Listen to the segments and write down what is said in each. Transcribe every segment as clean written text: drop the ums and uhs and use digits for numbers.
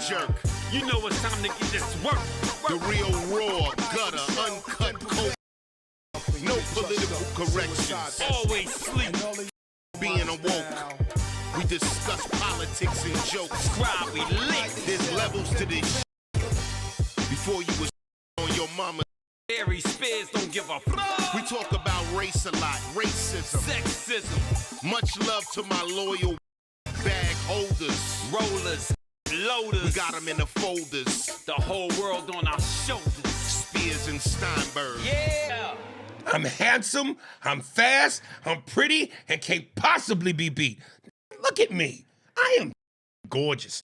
jerk. You know it's time to get this work. The real raw, gutter, uncut, cold. No political corrections. Always sleep. Being awoke. We discuss politics and jokes. Subscribe, we lit. There's levels to this shit. Before you was on your mama. Aries Spears don't give a fuck. We talk about race a lot, racism. Sexism. Much love to my loyal bag holders. Rollers. Loaders. We got them in the folders. The whole world on our shoulders. Spears and Steinberg. Yeah. I'm handsome, I'm fast, I'm pretty, and can't possibly be beat. Look at me. I am gorgeous.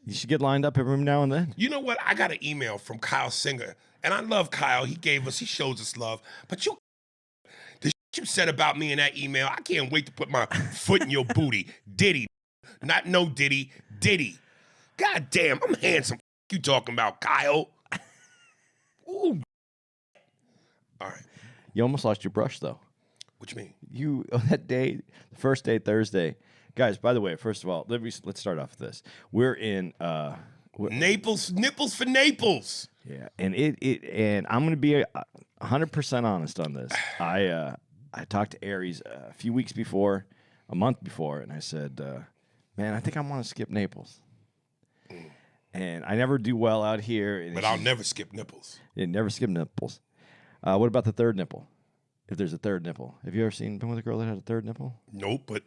You should get lined up every now and then. You know what? I got an email from Kyle Singer, and I love Kyle. He shows us love. But the shit you said about me in that email, I can't wait to put my foot in your booty. Diddy. Not no Diddy. Diddy. God damn, I'm handsome. You talking about, Kyle? Ooh. All right. You almost lost your brush, though. What you mean? You, on that day, the first day, Thursday. Guys, by the way, first of all, let's start off with this. We're in... Naples, nipples for Naples. Yeah, and and I'm going to be 100% honest on this. I talked to Aries a few weeks before, a month before, and I said, man, I think I want to skip Naples. And I never do well out here. But I'll never skip nipples. Yeah, never skip nipples. What about the third nipple? If there's a third nipple. Have you ever been with a girl that had a third nipple? Nope, but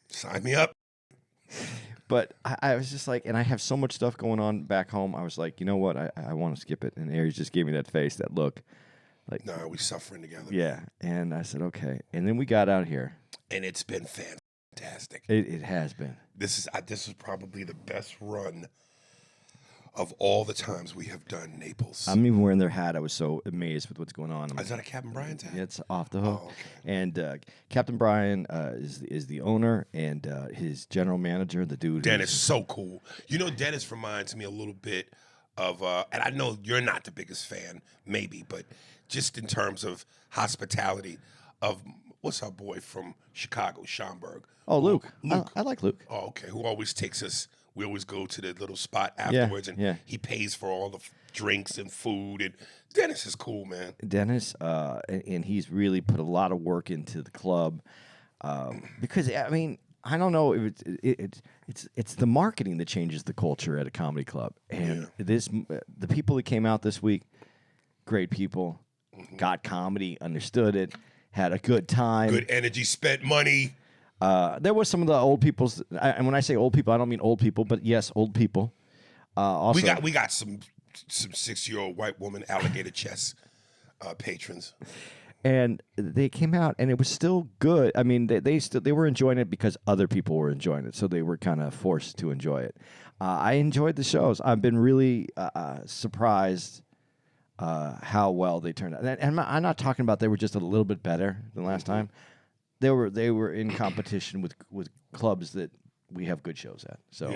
sign me up. But I was just like, and I have so much stuff going on back home. I was like, you know what? I want to skip it. And Aries just gave me that face, that look. Like, no, we suffering together. Yeah. And I said, okay. And then we got out here. And it's been fantastic. It has been. This is probably the best run of all the times we have done Naples. I'm even wearing their hat. I was so amazed with what's going on. Is that a Captain Brian's hat? Yeah, it's off the hook. Oh, okay. And Captain Brian is the owner, and his general manager, the dude. Dennis, so cool. You know, Dennis reminds me a little bit of, and I know you're not the biggest fan, maybe, but just in terms of hospitality, of what's our boy from Chicago, Steinberg? Oh, Luke. Luke. I like Luke. Oh, okay. Who always takes us. We always go to the little spot afterwards, and he pays for all the drinks and food. And Dennis is cool, man. Dennis, and he's really put a lot of work into the club because I mean I don't know if it's the marketing that changes the culture at a comedy club. And the people that came out this week, great people, got comedy, understood it, had a good time, good energy, spent money. There was some of the old people's, and when I say old people, I don't mean old people, but yes, old people. Also, we got some 6-year-old white woman alligator chess patrons, and they came out, and it was still good. I mean, they were enjoying it because other people were enjoying it, so they were kind of forced to enjoy it. I enjoyed the shows. I've been really surprised how well they turned out, and I'm not talking about they were just a little bit better than last time. They were in competition with clubs that we have good shows at. So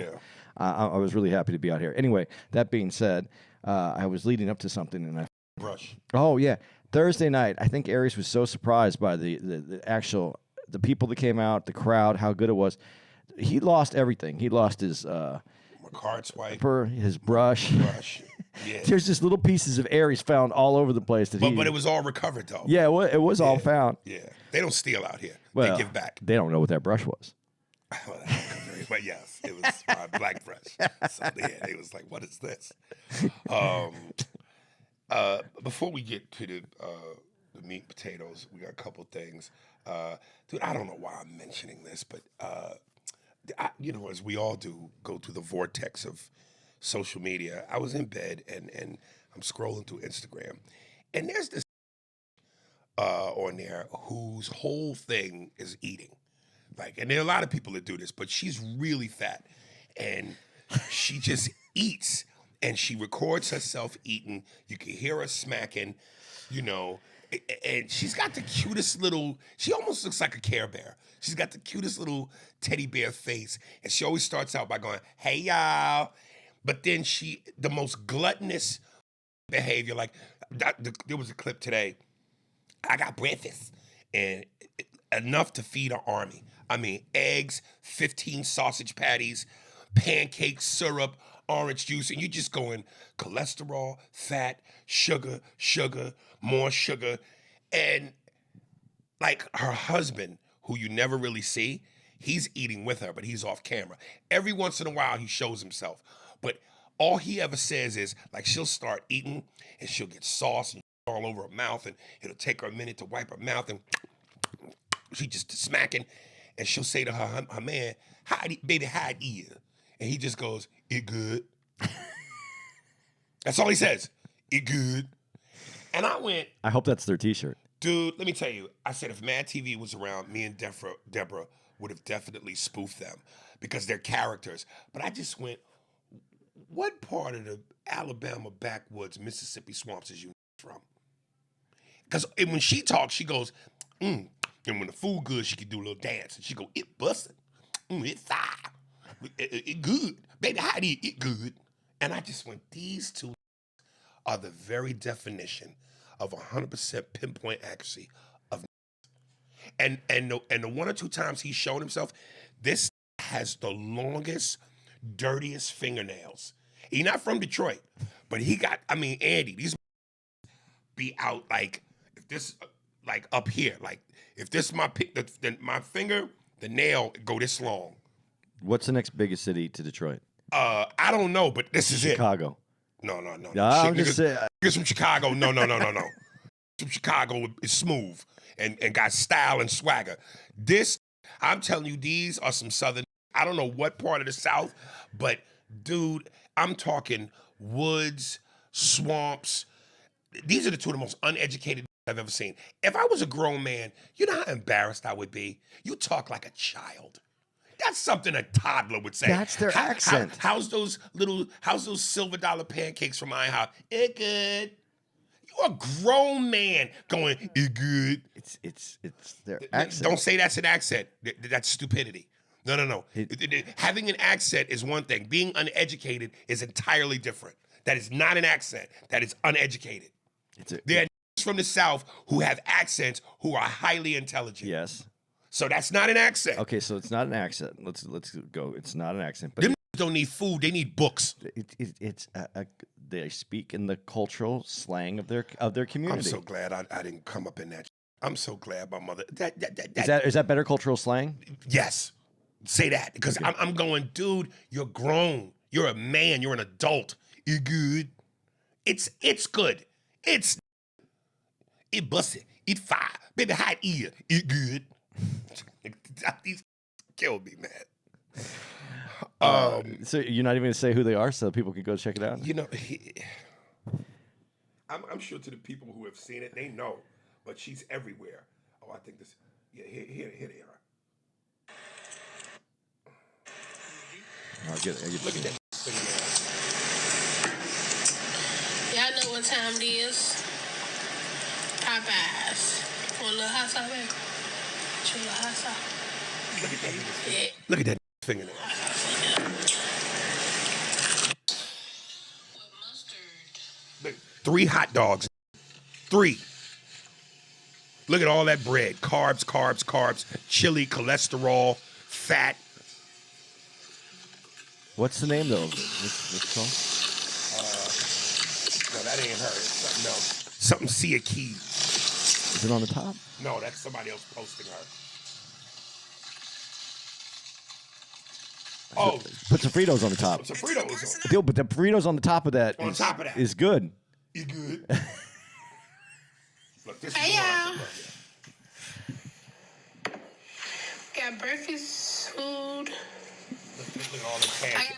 I was really happy to be out here. Anyway, that being said, I was leading up to something, and brush. Oh yeah, Thursday night. I think Aries was so surprised by the people that came out, the crowd, how good it was. He lost everything. He lost his my card swipe, his brush. Yeah. There's just little pieces of Aries found all over the place. But it was all recovered, though. Yeah, it was all found. Yeah. They don't steal out here. Well, they give back. They don't know what that brush was. But yes, it was my black brush. So they was like, what is this? Before we get to the meat and potatoes, we got a couple things. Dude, I don't know why I'm mentioning this, but, as we all do, go through the vortex of social media. I was in bed and I'm scrolling through Instagram, and there's this on there whose whole thing is eating. And there are a lot of people that do this, but she's really fat, and she just eats, and she records herself eating. You can hear her smacking, and she's got the cutest little, she almost looks like a Care Bear. She's got the cutest little teddy bear face, and she always starts out by going, hey, y'all. But then the most gluttonous behavior, there was a clip today. I got breakfast, and enough to feed an army. I mean, eggs, 15 sausage patties, pancake syrup, orange juice, and you're just going cholesterol, fat, sugar, more sugar. And like her husband, who you never really see, he's eating with her, but he's off camera. Every once in a while, he shows himself. But all he ever says is, like, she'll start eating, and she'll get sauce and all over her mouth, and it'll take her a minute to wipe her mouth, and she just smacking. And she'll say to her man, baby, how it is? And he just goes, it good. That's all he says. It good. And I went, I hope that's their T-shirt. dude, let me tell you, I said if Mad TV was around, me and Deborah would have definitely spoofed them because they're characters. But I just went, what part of the Alabama backwoods, Mississippi swamps is you from? Because when she talks, she goes, and when the food good, she can do a little dance. And she go, it bustin', it fire, it good. Baby, how do you eat good? And I just went, these two are the very definition of 100% pinpoint accuracy of. And the one or two times he's shown himself, this has the longest, dirtiest fingernails. He's not from Detroit, but he got, Andy, these be out like, if this, like up here, like if this my finger, the nail go this long. What's the next biggest city to Detroit? I don't know, but this is Chicago. No. I'm just saying. Niggas from Chicago, no. From Chicago is smooth and got style and swagger. This, I'm telling you, these are some Southern, I don't know what part of the South, but dude, I'm talking woods, swamps. These are the two of the most uneducated I've ever seen. If I was a grown man, you know how embarrassed I would be? You talk like a child. That's something a toddler would say. That's their accent. How's those silver dollar pancakes from IHOP? It good. You're a grown man going, it good. It's their accent. Don't say that's an accent. That's stupidity. No. Having an accent is one thing. Being uneducated is entirely different. That is not an accent. That is uneducated. There are from the South who have accents who are highly intelligent. Yes. So that's not an accent. Okay, so it's not an accent. Let's go. It's not an accent, but Them don't need food. They need books. It's they speak in the cultural slang of their community. I'm so glad I didn't come up in that. I'm so glad my mother. Is that better cultural slang? Yes, say that because okay. I'm going, dude. You're grown. You're a man. You're an adult. You good? It's good. It busted. It fire. Baby, hot ear. It good. These killed me, man. So you're not even gonna say who they are, so people can go check it out. You know, I'm sure to the people who have seen it, they know, but she's everywhere. Oh, I think this. Yeah, here they are. I get Look at that. Y'all know what time it is? Popeyes. Want a little hot sauce, baby? Want a little hot sauce? Look at that. Yeah. Look at that fingernail. With mustard. Look, 3 hot dogs. 3. Look at all that bread. Carbs, chili, cholesterol, fat. What's the name though? What's it called? No, that ain't her. It's something else. Something Sia Key. Is it on the top? No, that's somebody else posting her. Oh, put some Fritos on the top. Some Fritos on. Yo, but the Fritos on the top of that is good. You good? Look, this hey, is y'all. Got breakfast food.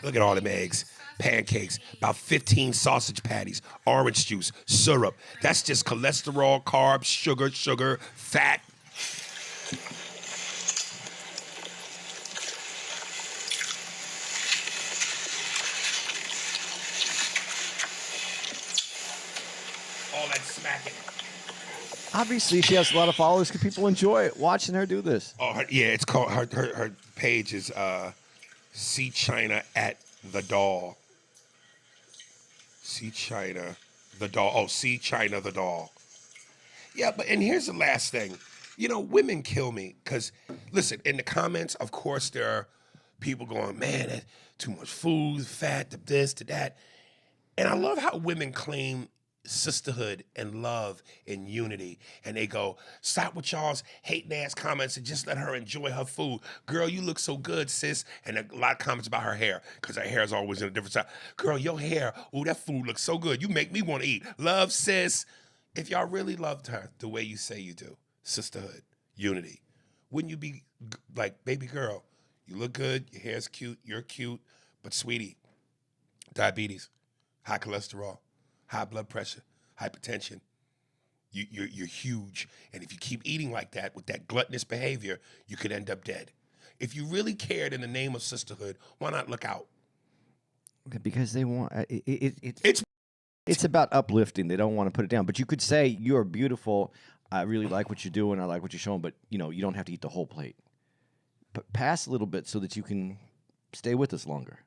Look at all them eggs, pancakes, about 15 sausage patties, orange juice, syrup. That's just cholesterol, carbs, sugar, fat. All that smacking. Obviously, she has a lot of followers because people enjoy it, watching her do this. Oh, yeah, it's called, her page is See China at the Doll. See China the Doll. Oh, See China the Doll. Yeah, and here's the last thing. You know, women kill me because, listen, in the comments, of course, there are people going, man, that's too much food, fat, to this, to that. And I love how women claim sisterhood and love and unity. And they go, stop with y'all's hating ass comments and just let her enjoy her food. Girl, you look so good, sis. And a lot of comments about her hair, because her hair is always in a different style. Girl, your hair, oh, that food looks so good. You make me want to eat. Love, sis. If y'all really loved her the way you say you do, sisterhood, unity, wouldn't you be like, baby girl, you look good, your hair's cute, you're cute, but sweetie, diabetes, high cholesterol, high blood pressure, hypertension, you're huge. And if you keep eating like that with that gluttonous behavior, you could end up dead. If you really cared in the name of sisterhood, why not look out? Because they want it's about uplifting. They don't want to put it down. But you could say, you're beautiful. I really like what you're doing. I like what you're showing. But, you don't have to eat the whole plate. But pass a little bit so that you can stay with us longer.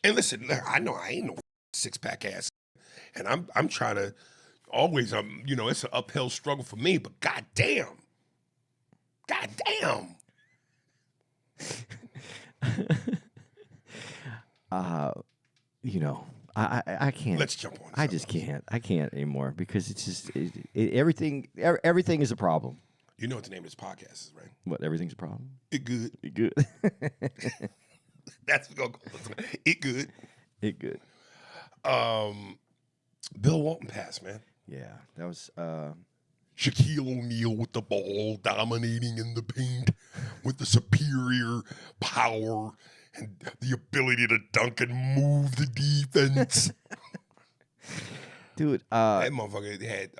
And listen, I know I ain't no six-pack ass. And I'm trying to always, it's an uphill struggle for me. But goddamn. I can't. Let's jump on. I just can't. I can't anymore because it's just everything is a problem. You know what the name of this podcast is, right? What? Everything's a problem. It good. It good. That's what go. It good. It good. Bill Walton passed, man. Yeah, that was. Shaquille O'Neal with the ball, dominating in the paint, with the superior power and the ability to dunk and move the defense. Dude, that motherfucker had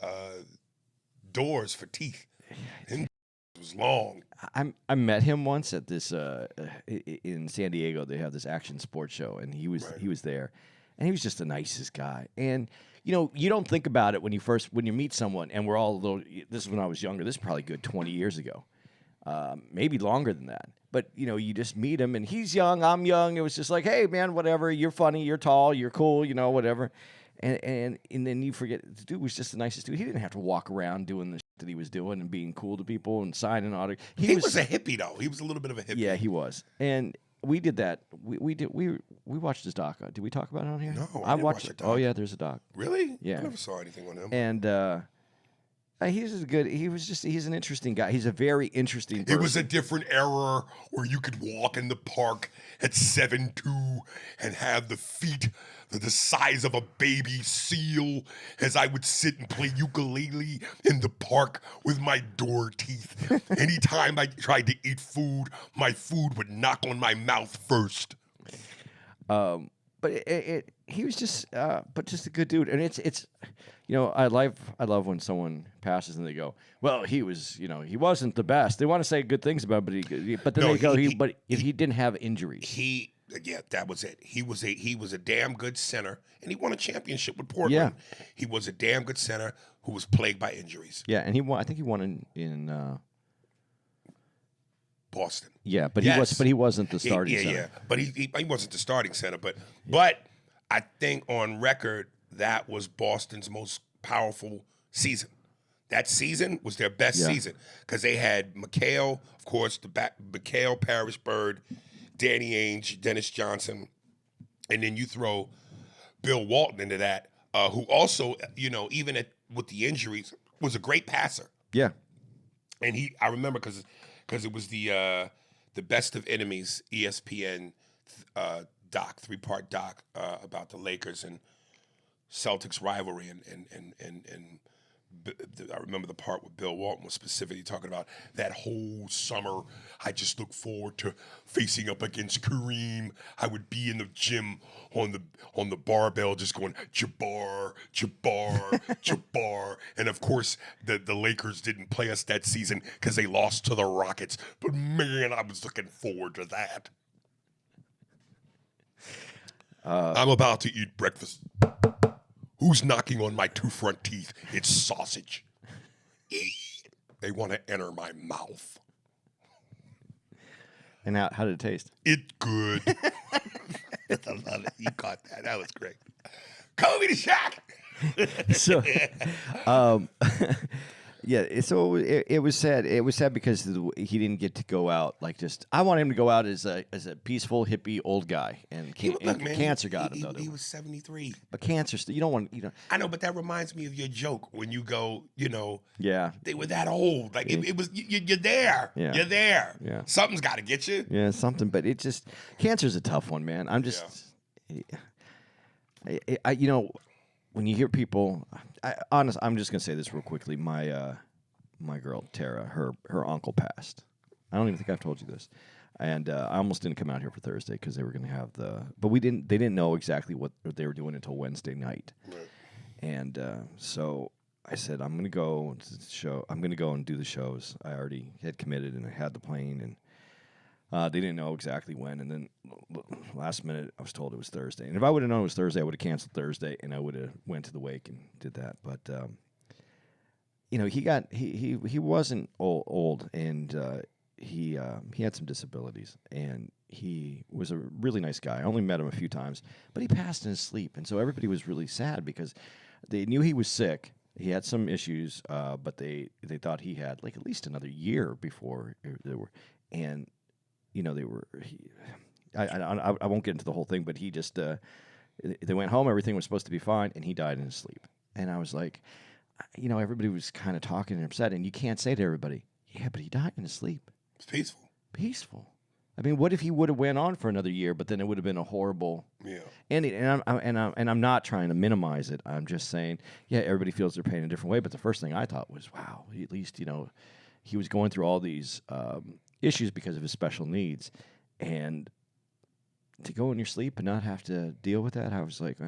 doors for teeth. And it was long. I met him once at this in San Diego. They have this action sports show, and he was there, and he was just the nicest guy. And you don't think about it when you meet someone, and we're all a little. This is when I was younger. This is probably good 20 years ago, maybe longer than that. But you just meet him, and he's young, I'm young. It was just like, hey man, whatever. You're funny, you're tall, you're cool, whatever. And then you forget the dude was just the nicest dude. He didn't have to walk around doing the shit that he was doing and being cool to people and signing autographs. He was a hippie though. He was a little bit of a hippie. Yeah, he was. And we did that. We watched his doc. Did we talk about it on here? No, I didn't watch it. Oh yeah, there's a doc. Really? Yeah. I never saw anything on him. And he's an interesting guy. He's a very interesting person. It was a different era where you could walk in the park at 7'2" and have the feet the size of a baby seal as I would sit and play ukulele in the park with my door teeth. Anytime I tried to eat food, my food would knock on my mouth first. But he was just a good dude, and it's I love when someone passes and they go, well, he was he wasn't the best. They want to say good things about him, but then they go he didn't have injuries. That was it. He was a damn good center, and he won a championship with Portland. Yeah. He was a damn good center who was plagued by injuries. Yeah, and he won. I think he won in Boston. Yeah, but yes. he wasn't the starting center. Yeah, but he wasn't the starting center. But I think on record that was Boston's most powerful season. That season was their best season because they had McHale, of course, McHale, Parrish Bird, Danny Ainge, Dennis Johnson, and then you throw Bill Walton into that, who also, even with the injuries, was a great passer. Yeah, and I remember because it was the Best of Enemies ESPN doc, 3-part doc about the Lakers and Celtics rivalry, and I remember the part where Bill Walton was specifically talking about that whole summer. I just look forward to facing up against Kareem. I would be in the gym on the barbell, just going Jabbar, Jabbar, Jabbar. And of course, the Lakers didn't play us that season because they lost to the Rockets. But man, I was looking forward to that. I'm about to eat breakfast. Who's knocking on my 2 front teeth? It's sausage. They want to enter my mouth. And how did it taste? It's good. I love it. You caught that. That was great. Kobe to Shaq. So, Yeah, so it was sad. It was sad because he didn't get to go out like just. I want him to go out as a peaceful hippie old guy, and, Look, man, cancer got him though. He was 73. But cancer, you don't want I know, but that reminds me of your joke when you go, Yeah. they were that old. Like it was, you're there. Yeah. You're there. Yeah. Something's got to get you. Yeah, something. But it just cancer's a tough one, man. I'm just, when you hear people, I'm just gonna say this real quickly. My girl Tara, her uncle passed. I don't even think I've told you this, and I almost didn't come out here for Thursday because they were gonna have but they didn't know exactly what they were doing until Wednesday night, Right. and so I said I'm gonna go to the show. I'm gonna go and do the shows. I already had committed and I had the plane and. They didn't know exactly when, and then last minute I was told it was Thursday. And if I would have known it was Thursday, I would have canceled Thursday, and I would have went to the wake and did that. But he wasn't old, and he had some disabilities, and he was a really nice guy. I only met him a few times, but he passed in his sleep, and so everybody was really sad because they knew he was sick. He had some issues, but they thought he had like at least another year before they were, and. They were. I won't get into the whole thing, but he just. They went home. Everything was supposed to be fine, and he died in his sleep. And I was like, everybody was kind of talking and upset, and you can't say to everybody, "Yeah, but he died in his sleep." It's peaceful. Peaceful. I mean, what if he would have went on for another year, but then it would have been a horrible. Yeah. And I'm not trying to minimize it. I'm just saying, yeah, everybody feels their pain in a different way. But the first thing I thought was, wow, at least he was going through all these. Issues because of his special needs, and to go in your sleep and not have to deal with that, I was like,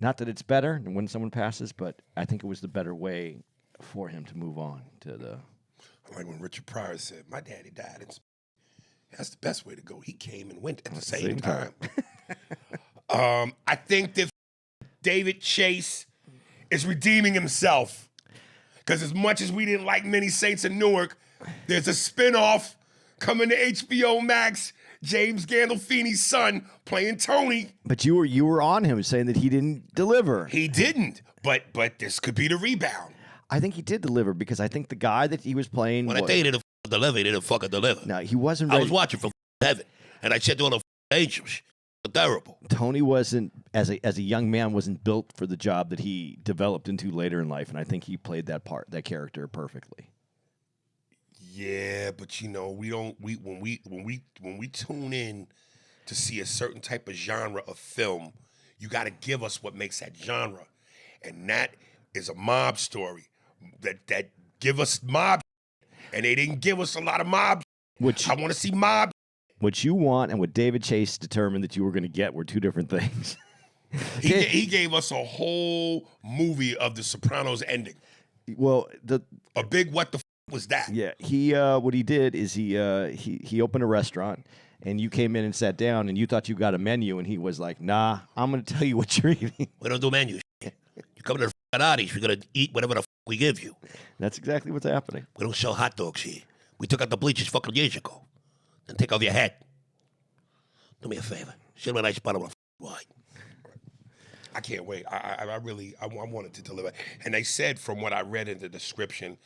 not that it's better when someone passes, but I think it was the better way for him to move on to the. Like when Richard Pryor said, "My daddy died," that's the best way to go. He came and went at the same time. I think that David Chase is redeeming himself because as much as we didn't like many Saints of Newark. There's a spinoff coming to HBO Max. James Gandolfini's son playing Tony. But you were on him saying that he didn't deliver. He didn't. But this could be the rebound. I think he did deliver because I think the guy that he was playing. When I tell you he didn't deliver, he didn't fucking deliver. No, he wasn't. I was watching from heaven, and I said to all the angels, terrible. Tony wasn't as a young man wasn't built for the job that he developed into later in life, and I think he played that character perfectly. Yeah, but when we tune in to see a certain type of genre of film, you got to give us what makes that genre, and that is a mob story. That give us mob, and they didn't give us a lot of mob. I want to see mob. What you want and what David Chase determined that you were going to get were two different things. He gave us a whole movie of the Sopranos ending. Well, a big what the was that? Yeah, he what he did is he opened a restaurant, and you came in and sat down, and you thought you got a menu, and he was like, "Nah, I'm going to tell you what you're eating." We don't do menus. You come to the Aries, we're going to eat whatever the we give you. That's exactly what's happening. We don't sell hot dogs here. We took out the bleachers fucking years ago. Then take off your hat. Do me a favor. Show me a nice bottle of wine. I can't wait. I really wanted to deliver. And they said from what I read in the description.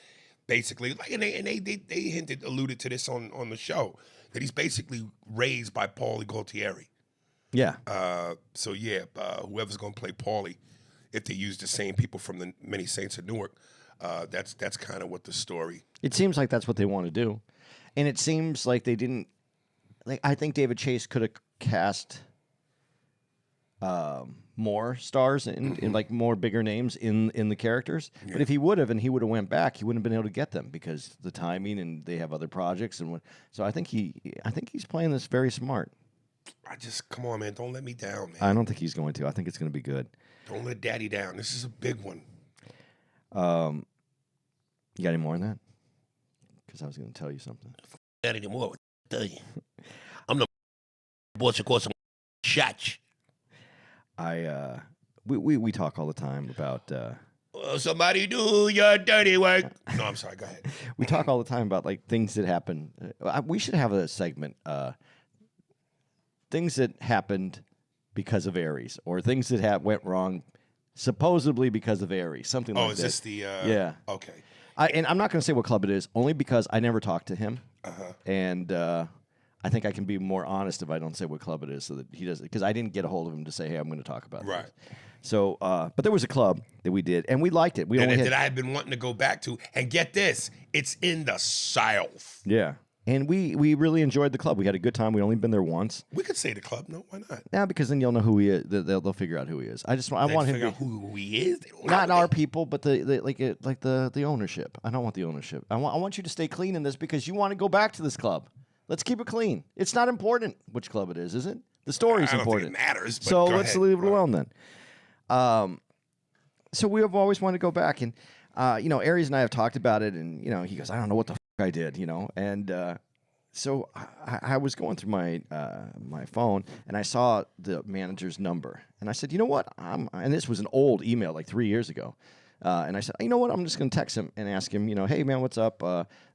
Basically, and they alluded to this on the show that he's basically raised by Paulie Gualtieri. Yeah. Whoever's gonna play Paulie, if they use the same people from the many Saints of Newark, that's kind of what the story. It seems like that's what they want to do, and it seems like they didn't. Like I think David Chase could have cast more stars in like more bigger names in the characters. Yeah. But if he would have and he would have went back, he wouldn't have been able to get them because the timing and they have other projects so I think he's playing this very smart. Come on, man, don't let me down, man. I don't think he's going to. I think it's going to be good. Don't let Daddy down. This is a big one. You got any more on that? Because I was going to tell you something. Not anymore. I tell you, I'm the boss of course. Shots. We talk all the time about. Somebody do your dirty work. No, I'm sorry. Go ahead. We talk all the time about like things that happen. We should have a segment. Things that happened because of Aries, or things that went wrong supposedly because of Aries, something like that. Oh, is this the? Yeah. Okay. And I'm not going to say what club it is, only because I never talked to him, Uh-huh. and I think I can be more honest if I don't say what club it is, so that he doesn't. Because I didn't get a hold of him to say, "Hey, I'm going to talk about Right. this." So, but there was a club that we did, and we liked it. We And only that had, I had been wanting to go back to. And get this, it's in the South. yeah, and we really enjoyed the club. We had a good time. We'd only been there once. We could say the club. No, why not? Now, because then you'll know who he is. They'll figure out who he is. I want him figure to out who he is. They don't not know our me. people, but the ownership. I don't want the ownership. I want you to stay clean in this because you want to go back to this club. Let's keep it clean. It's not important which club it is it? The story's I don't important. think it matters. But So go let's ahead. leave it alone then. So we have always wanted to go back, and Aries and I have talked about it, and he goes, I don't know what the I did, and so I was going through my my phone, and I saw the manager's number, and I said, you know what, and this was an old email like 3 years ago. And I said, you know what? I'm just going to text him and ask him, hey, man, what's up?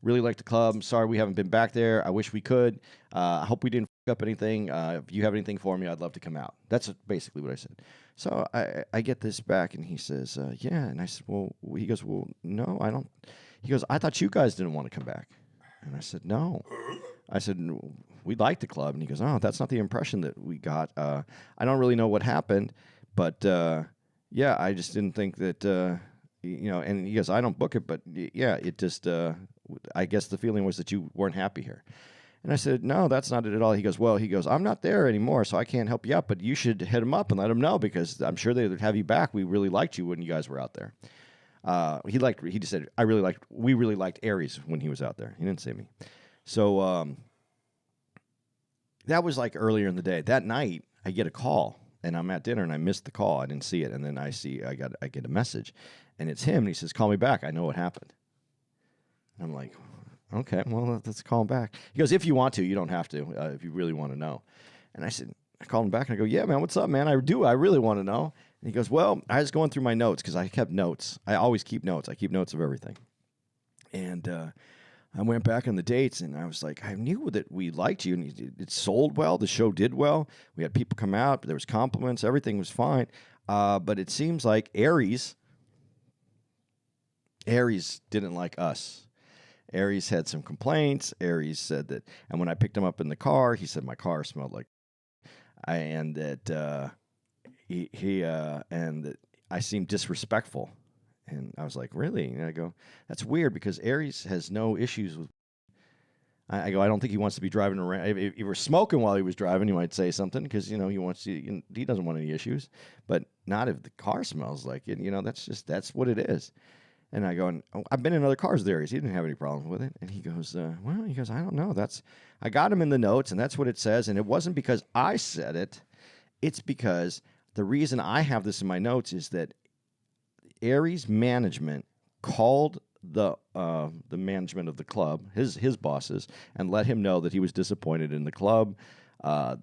Really like the club. I'm sorry we haven't been back there. I wish we could. I hope we didn't f up anything. If you have anything for me, I'd love to come out. That's basically what I said. So I get this back, and he says, yeah. And I said, well, he goes, well, no, I don't. He goes, I thought you guys didn't want to come back. And I said, no. I said, we like the club. And he goes, oh, that's not the impression that we got. I don't really know what happened, but yeah, I just didn't think that, and he goes, I don't book it, but yeah, it just, I guess the feeling was that you weren't happy here. And I said, no, that's not it at all. He goes, well, I'm not there anymore, so I can't help you out, but you should hit him up and let him know because I'm sure they'd have you back. We really liked you when you guys were out there. He just said, we really liked Aries when he was out there. He didn't say me. So that was like earlier in the day. That night, I get a call, and I'm at dinner, and I missed the call. I didn't see it, and then I get a message, and it's him, and he says, call me back. I know what happened. And I'm like, okay, well, let's call him back. He goes, if you want to, you don't have to, if you really want to know. And I said, I called him back, and I go, yeah, man, what's up, man? I really want to know. And he goes, well, I was going through my notes because I kept notes. I always keep notes. I keep notes of everything. And I went back on the dates, and I was like, I knew that we liked you, and it sold well. The show did well. We had people come out. There was compliments. Everything was fine. But it seems like Aries didn't like us. Aries had some complaints. Aries said that, and when I picked him up in the car, he said my car smelled like, and that and that I seemed disrespectful. And I was like, really? And I go, that's weird because Aries has no issues with. I go, I don't think he wants to be driving around. If he were smoking while he was driving, he might say something because he wants to. He doesn't want any issues, but not if the car smells like it. That's what it is. And I go, I've been in other cars with Aries. He didn't have any problem with it. And he goes, I don't know. I got him in the notes, and that's what it says. And it wasn't because I said it. It's because the reason I have this in my notes is that Aries management called the management of the club, his bosses, and let him know that he was disappointed in the club, the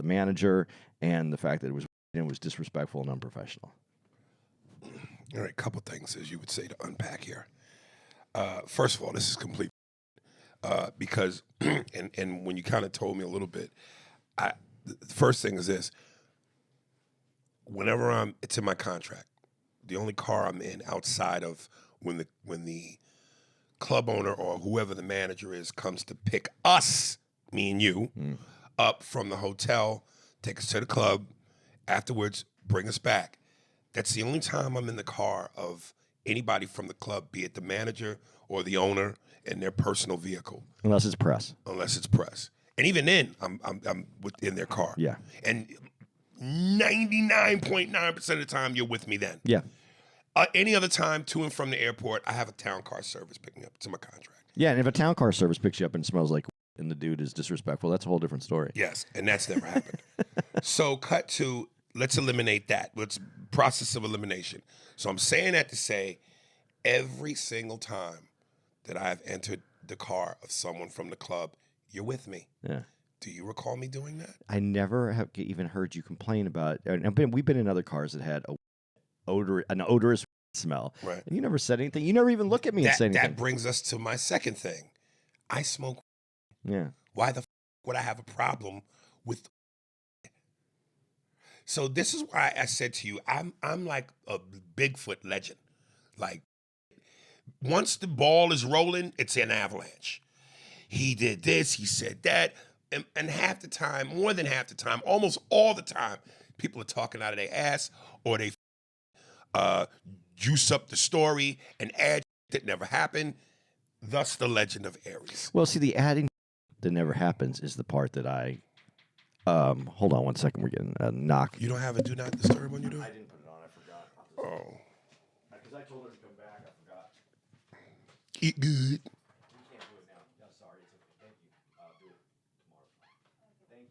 manager, and the fact that it was disrespectful and unprofessional. All right, a couple things, as you would say, to unpack here. First of all, this is complete because, and when you kind of told me a little bit, the first thing is this. Whenever it's in my contract. The only car I'm in outside of when the club owner or whoever the manager is comes to pick us, me and you, up from the hotel, take us to the club, afterwards bring us back. That's the only time I'm in the car of anybody from the club, be it the manager or the owner in their personal vehicle. Unless it's press. And even then, I'm in their car. Yeah. And 99.9% of the time, you're with me then. Yeah. Any other time, to and from the airport, I have a town car service picking me up. It's in my contract. Yeah, and if a town car service picks you up and smells like and the dude is disrespectful, that's a whole different story. Yes, and that's never happened. So cut to, let's eliminate that. Let's process of elimination. So I'm saying that to say every single time that I've entered the car of someone from the club, you're with me. Yeah. Do you recall me doing that? I never have even heard you complain about it. And we've been in other cars that had an odorous smell. Right. And you never said anything. You never even look at me and say anything. That brings us to my second thing. I smoke. Yeah. Why the would I have a problem with? So this is why I said to you, I'm like a Bigfoot legend. Like once the ball is rolling, it's an avalanche. He did this, he said that, and half the time, more than half the time, almost all the time, people are talking out of their ass or they juice up the story and add that never happened. Thus, the legend of Aries. Well, see, the adding that never happens is the part that I. Hold on one second. We're getting a knock. You don't have a do not disturb when you do? I didn't put it on. I forgot. Oh. Because I told her to come back. I forgot. Eat good. You can't do it now. No, sorry. It's okay. Thank you. I'll do it tomorrow. Thank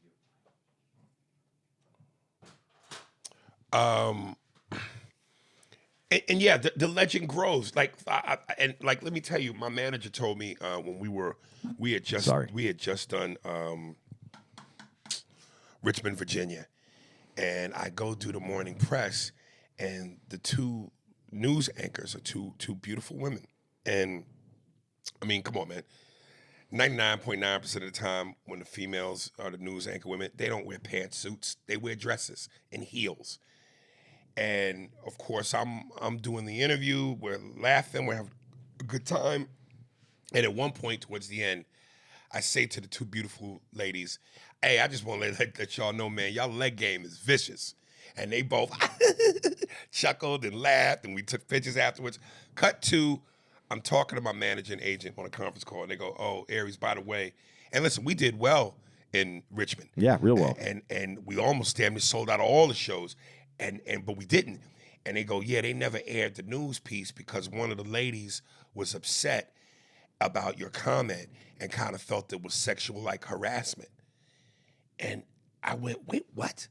you. And yeah, the legend grows. Like, let me tell you, my manager told me when we had just done Richmond, Virginia, and I go do the morning press, and the two news anchors are two beautiful women, and I mean, come on, man. 99.9% of the time, when the females are the news anchor women, they don't wear pantsuits; they wear dresses and heels. And of course, I'm doing the interview. We're laughing. We're having a good time. And at one point, towards the end, I say to the two beautiful ladies, "Hey, I just want to let y'all know, man, y'all leg game is vicious." And they both chuckled and laughed, and we took pictures afterwards. Cut to, I'm talking to my manager and agent on a conference call, and they go, "Oh, Aries, by the way," and listen, we did well in Richmond. Yeah, real well. And we almost damn near sold out of all the shows. But we didn't. And they go, yeah, they never aired the news piece because one of the ladies was upset about your comment and kind of felt it was sexual like harassment. And I went, wait, what?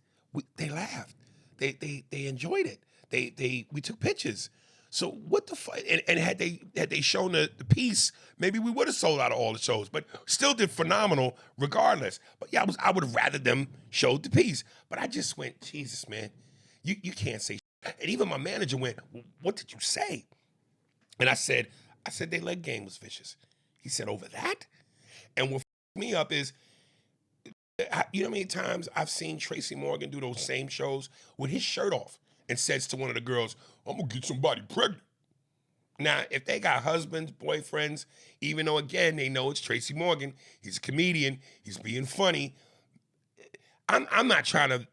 They laughed. They enjoyed it. We took pictures. So what the fuck? And had they shown the piece, maybe we would have sold out of all the shows, but still did phenomenal regardless. But yeah, I would have rather them showed the piece. But I just went, Jesus, man. You can't say shit. And even my manager went, what did you say? And I said their leg game was vicious. He said, over that? And what me up is, you know how many times I've seen Tracy Morgan do those same shows with his shirt off and says to one of the girls, I'm going to get somebody pregnant. Now, if they got husbands, boyfriends, even though, again, they know it's Tracy Morgan, he's a comedian, he's being funny, I'm not trying to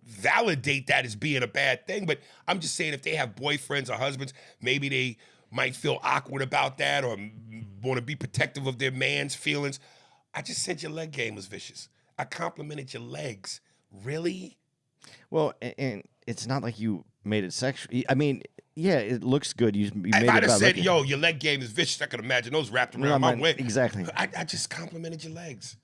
validate that as being a bad thing, but I'm just saying if they have boyfriends or husbands, maybe they might feel awkward about that or want to be protective of their man's feelings. I just said your leg game was vicious. I complimented your legs. Really? Well, and it's not like you made it sexual. I mean, yeah, it looks good. You made if it I'd have about said, looking. yo, your leg game is vicious, I could imagine those wrapped around my waist. Exactly. I just complimented your legs.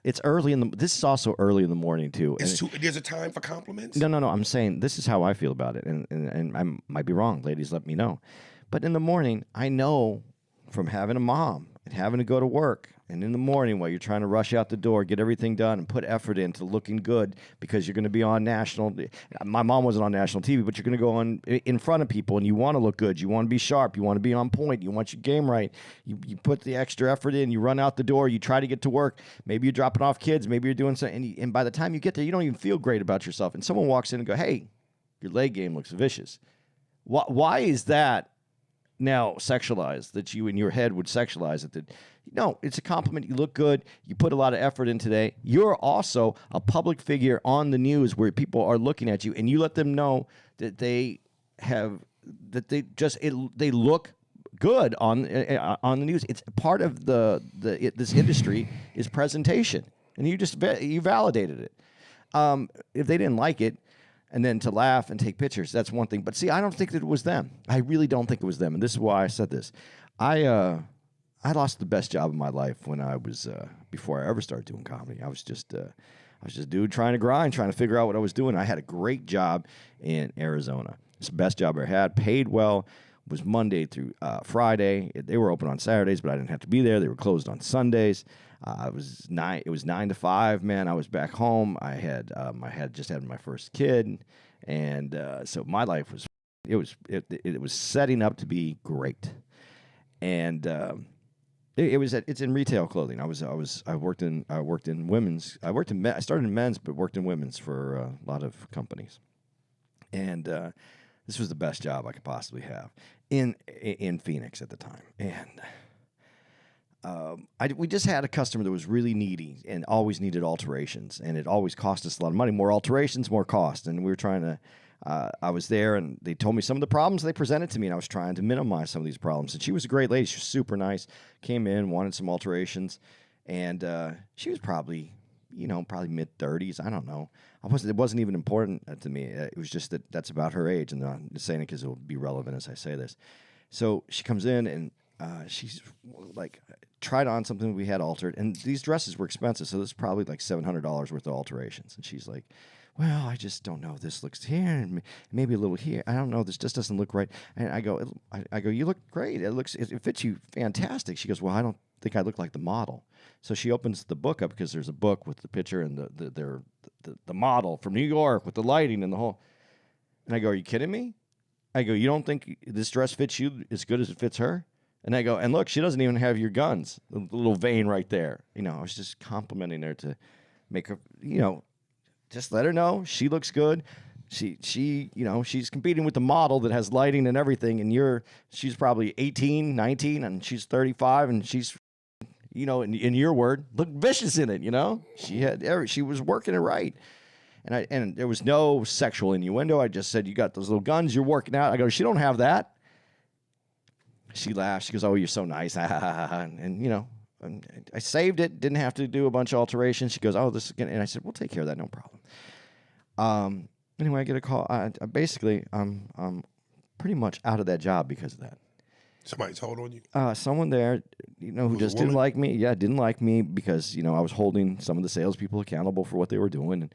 It's early in the. This is also early in the morning too. There's a time for compliments? No. I'm saying this is how I feel about it, and I might be wrong. Ladies, let me know. But in the morning, I know from having a mom and having to go to work, and in the morning while you're trying to rush out the door, get everything done, and put effort into looking good because you're going to be on national. My mom wasn't on national TV, but you're going to go on in front of people, and you want to look good. You want to be sharp. You want to be on point. You want your game right. You put the extra effort in. You run out the door. You try to get to work. Maybe you're dropping off kids. Maybe you're doing something. And by the time you get there, you don't even feel great about yourself. And someone walks in and go, "Hey, your leg game looks vicious." Why is that now sexualized, that you in your head would sexualize it? No, it's a compliment. You look good. You put a lot of effort in today. You're also a public figure on the news where people are looking at you, and you let them know that they look good on the news. It's part of this industry is presentation, and you validated it. If they didn't like it, and then to laugh and take pictures, that's one thing. But see, I don't think that it was them. I really don't think it was them, and this is why I said this. I lost the best job of my life when I was before I ever started doing comedy. I was just a dude trying to grind, trying to figure out what I was doing. I had a great job in Arizona. It's the best job I ever had. Paid well. Was Monday through Friday. They were open on Saturdays, but I didn't have to be there. They were closed on Sundays. It was 9 to 5. Man, I was back home. I had just had my first kid, and so my life was it was setting up to be great. And It's in retail clothing. I worked in women's. I started in men's, but worked in women's for a lot of companies. And this was the best job I could possibly have in Phoenix at the time. And we just had a customer that was really needy and always needed alterations, and it always cost us a lot of money. More alterations, more cost, and we were trying to. I was there, and they told me some of the problems they presented to me, and I was trying to minimize some of these problems. And she was a great lady; she was super nice. Came in, wanted some alterations, and she was probably mid-30s. I don't know. It wasn't even important to me. It was just that's about her age, and I'm just saying it because it will be relevant as I say this. So she comes in, and she's like tried on something we had altered, and these dresses were expensive, so this is probably like $700 worth of alterations. And she's like, well, I just don't know. This looks here, and maybe a little here. I don't know. This just doesn't look right. And I go, you look great. It fits you fantastic. She goes, well, I don't think I look like the model. So she opens the book up because there's a book with the picture and the model from New York with the lighting and the whole. And I go, are you kidding me? I go, you don't think this dress fits you as good as it fits her? And I go, and look, she doesn't even have your guns, the little vein right there. I was just complimenting her to make her, just let her know she looks good. She's competing with the model that has lighting and everything, and she's probably 18, 19, and she's 35, and she's, in your word, look vicious in it. She was working it right. And there was no sexual innuendo. I just said, you got those little guns, you're working out. I go, she don't have that. She laughs. She goes, oh, you're so nice. And I saved it. Didn't have to do a bunch of alterations. She goes, oh, this is going to... And I said, we'll take care of that. No problem. Anyway, I get a call. Basically, I'm pretty much out of that job because of that. Somebody told on you? Someone there, who just didn't like me. Yeah, didn't like me because, I was holding some of the salespeople accountable for what they were doing. And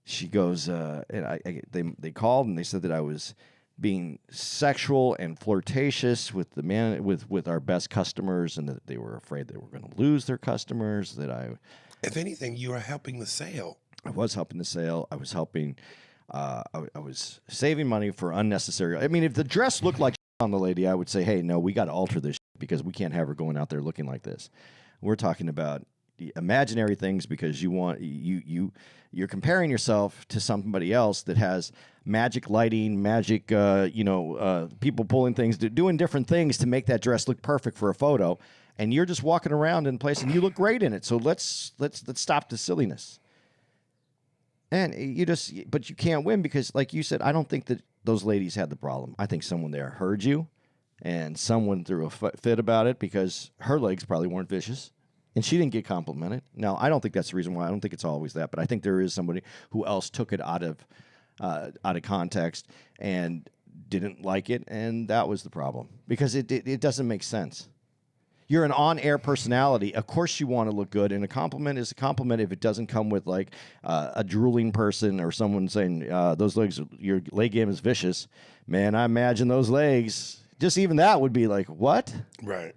she goes, and they called and they said that I was being sexual and flirtatious with the man with our best customers, and that they were afraid they were going to lose their customers. If anything, you are helping the sale. I was helping the sale. I was helping. I was saving money for unnecessary. I mean, if the dress looked like on the lady, I would say, hey, no, we got to alter this because we can't have her going out there looking like this. We're talking about imaginary things because you're comparing yourself to somebody else that has magic lighting, magic people pulling things, doing different things to make that dress look perfect for a photo, and you're just walking around in place and you look great in it. So let's stop the silliness. And but you can't win because, like you said, I don't think that those ladies had the problem. I think someone there heard you, and someone threw a fit about it because her legs probably weren't vicious. And she didn't get complimented. Now, I don't think that's the reason why. I don't think it's always that. But I think there is somebody who else took it out of context and didn't like it, and that was the problem. Because it doesn't make sense. You're an on-air personality. Of course you want to look good, and a compliment is a compliment if it doesn't come with like a drooling person or someone saying, those legs, your leg game is vicious. Man, I imagine those legs. Just even that would be like, what? Right.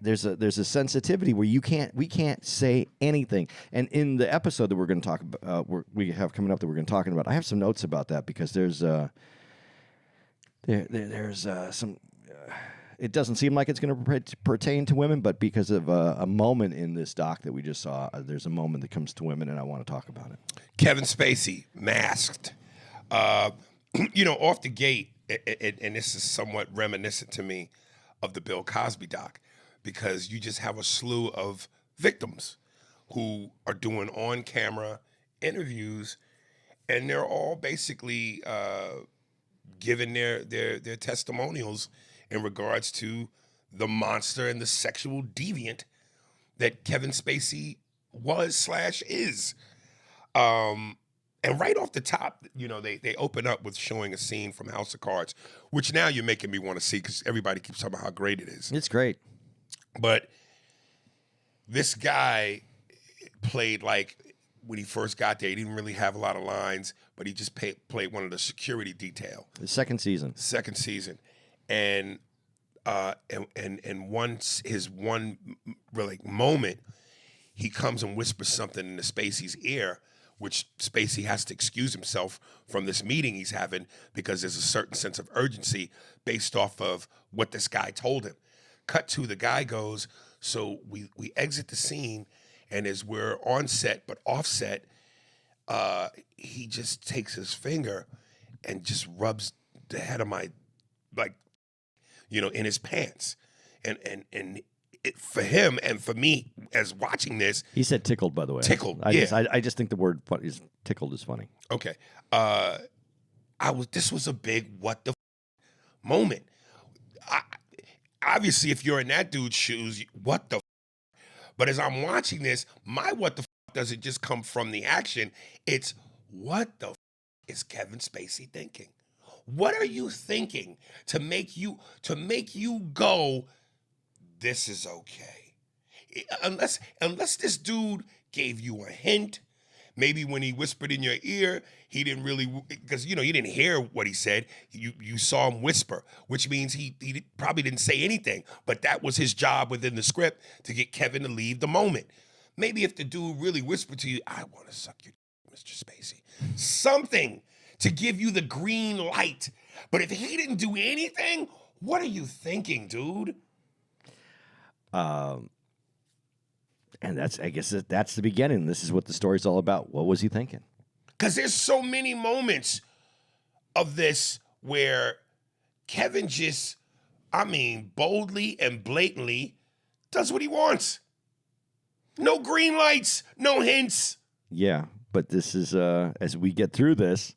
There's a sensitivity where we can't say anything. And in the episode that we're going to talk about, we have coming up that we're going to talk about, I have some notes about that because there's some. It doesn't seem like it's going to pertain to women, but because of a moment in this doc that we just saw, there's a moment that comes to women, and I want to talk about it. Kevin Spacey, Masked. Off the gate, and this is somewhat reminiscent to me of the Bill Cosby doc, because you just have a slew of victims who are doing on-camera interviews, and they're all basically giving their testimonials in regards to the monster and the sexual deviant that Kevin Spacey was/is. And right off the top, they open up with showing a scene from House of Cards, which now you're making me want to see because everybody keeps talking about how great it is. It's great. But this guy played like, when he first got there, he didn't really have a lot of lines, but he just played one of the security detail. The second season. And once his one really moment, he comes and whispers something into Spacey's ear, which Spacey has to excuse himself from this meeting he's having because there's a certain sense of urgency based off of what this guy told him. cut to the guy goes, so we exit the scene, and as we're on set but offset, he just takes his finger and just rubs the head of my, like, in his pants. And for him and for me as watching this. He said tickled, by the way. Tickled, I yeah. just think the word tickled is funny. Okay. This was a big what the moment. Obviously, if you're in that dude's shoes, what the but as I'm watching this, my what the doesn't just come from the action. It's what the is Kevin Spacey thinking? What are you thinking to make you go, this is okay? Unless this dude gave you a hint, maybe when he whispered in your ear, he didn't really, because you didn't hear what he said. You saw him whisper, which means he probably didn't say anything, but that was his job within the script to get Kevin to leave the moment. Maybe if the dude really whispered to you, I want to suck your Mr. Spacey, something to give you the green light. But if he didn't do anything, what are you thinking, dude? And I guess that's the beginning. This is what the story's all about. What was he thinking? Because there's so many moments of this where Kevin just, boldly and blatantly does what he wants. No green lights, no hints. Yeah, but this is, as we get through this,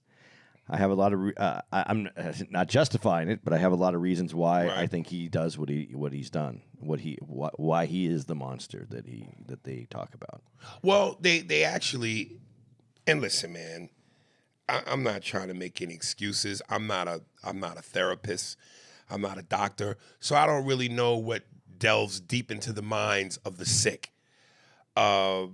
I have a lot of, I'm not justifying it, but I have a lot of reasons why I think he does what he's done, why he is the monster that they talk about. Well, they actually, and listen, man, I'm not trying to make any excuses. I'm not a therapist. I'm not a doctor, so I don't really know what delves deep into the minds of the sick. I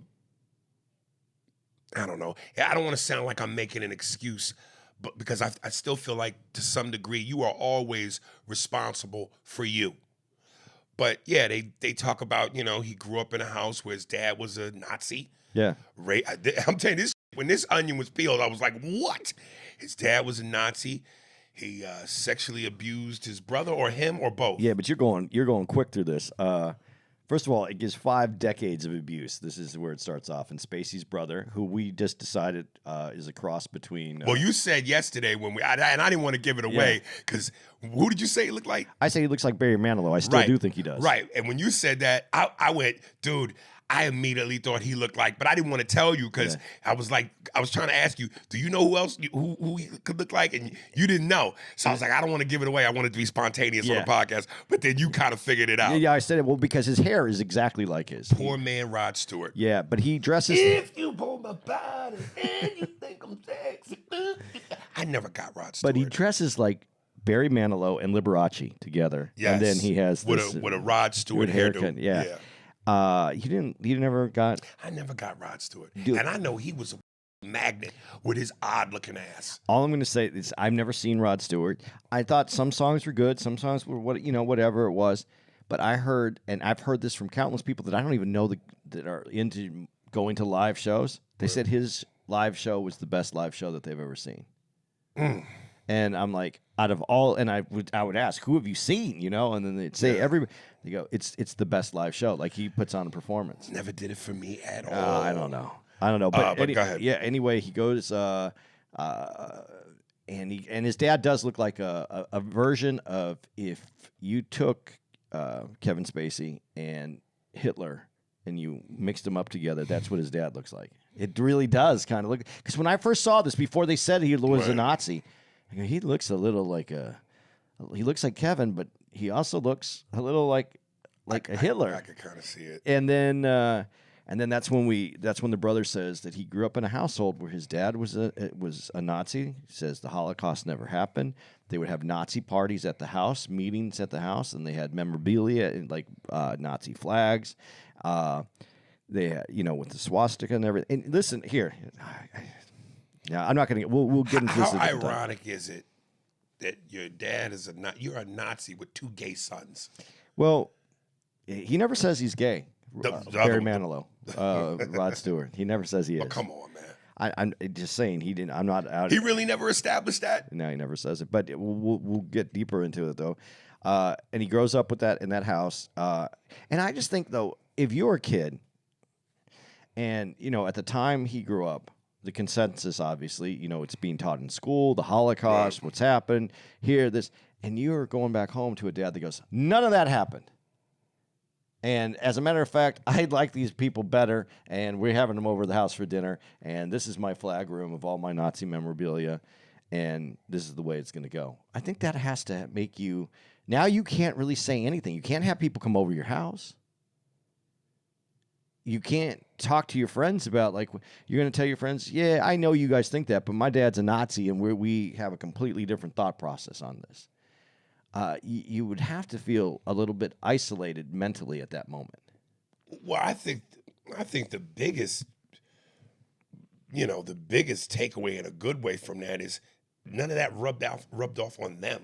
don't know. I don't want to sound like I'm making an excuse, but because I still feel like to some degree you are always responsible for you. But yeah, they talk about, he grew up in a house where his dad was a Nazi. Yeah. I'm telling you, when this onion was peeled, I was like, what? His dad was a Nazi. He sexually abused his brother or him or both. Yeah, but you're going quick through this. First of all, it gives 5 decades of abuse. This is where it starts off. And Spacey's brother, who we just decided is a cross between... well, you said yesterday when and I didn't want to give it away, because who did you say he looked like? I say he looks like Barry Manilow. I still do think he does. Right. And when you said that, I went, dude, I immediately thought he looked like, but I didn't want to tell you because I was trying to ask you, do you know who else, who he could look like? And you didn't know. So I was like, I don't want to give it away. I want it to be spontaneous on the podcast. But then you kind of figured it out. Yeah, I said it. Well, because his hair is exactly like his. Poor man Rod Stewart. Yeah, but he dresses. If you pull my body and you think I'm sexy. I never got Rod Stewart. But he dresses like Barry Manilow and Liberace together. Yes. And then he has this with a Rod Stewart haircut. hairdo. Yeah. You never got. I never got Rod Stewart. Dude. And I know he was a magnet with his odd looking ass. All I'm going to say is I've never seen Rod Stewart. I thought some songs were good, some songs were whatever it was. But I heard, and I've heard this from countless people that I don't even know that are into going to live shows. They said his live show was the best live show that they've ever seen. And I'm like, out of all, and I would ask, who have you seen? And then they'd say everybody. They go, it's the best live show. Like he puts on a performance. Never did it for me at all. I don't know. But go ahead. Yeah. Anyway, he goes, and his dad does look like a version of if you took Kevin Spacey and Hitler and you mixed them up together. That's what his dad looks like. It really does kind of look. Because when I first saw this, before they said he was a Nazi, I go, he looks a little like he looks like Kevin, but he also looks a little like a Hitler. I could kind of see it. And then that's when the brother says that he grew up in a household where his dad was a Nazi. He says the Holocaust never happened. They would have Nazi parties at the house, meetings at the house, and they had memorabilia and like Nazi flags. They with the swastika and everything. And listen here. Yeah, I'm not going to. We'll get into this. How ironic is it that your dad is you're a Nazi with 2 gay sons? Well, he never says he's gay. Barry other- Manilow, Rod Stewart. He never says he is. Oh, come on, man. I'm just saying he didn't. I'm not out. He really never established that? No, he never says it. But we'll get deeper into it though. And he grows up with that in that house. And I just think, though, if you're a kid, and, at the time he grew up, the consensus, obviously, it's being taught in school, the Holocaust, what's happened, here, this, and you're going back home to a dad that goes, none of that happened. And as a matter of fact, I like these people better, and we're having them over to the house for dinner, and this is my flag room of all my Nazi memorabilia, and this is the way it's going to go. I think that has to make you, now you can't really say anything. You can't have people come over your house. You can't talk to your friends about, like, you're going to tell your friends, yeah, I know you guys think that, but my dad's a Nazi, and we have a completely different thought process on this. You would have to feel a little bit isolated mentally at that moment. Well, I think the biggest, the biggest takeaway in a good way from that is none of that rubbed off on them,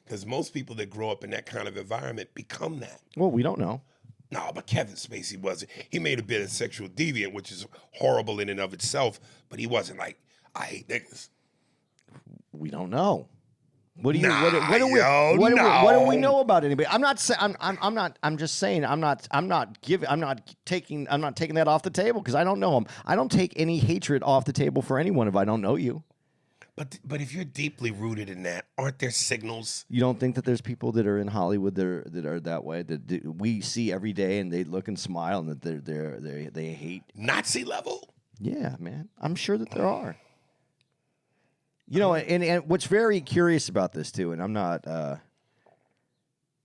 because most people that grow up in that kind of environment become that. Well, we don't know. No, but Kevin Spacey wasn't. He made a bit of sexual deviant, which is horrible in and of itself, but he wasn't like, I hate niggas. We don't know. What do you? Nah, what do we know about anybody? I'm not saying. I'm just saying. I'm not taking that off the table because I don't know him. I don't take any hatred off the table for anyone if I don't know you. But if you're deeply rooted in that, aren't there signals? You don't think that there's people that are in Hollywood that are that way that we see every day and they look and smile and that they hate Nazi level? Yeah, man. I'm sure that there are. And what's very curious about this too, and I'm not,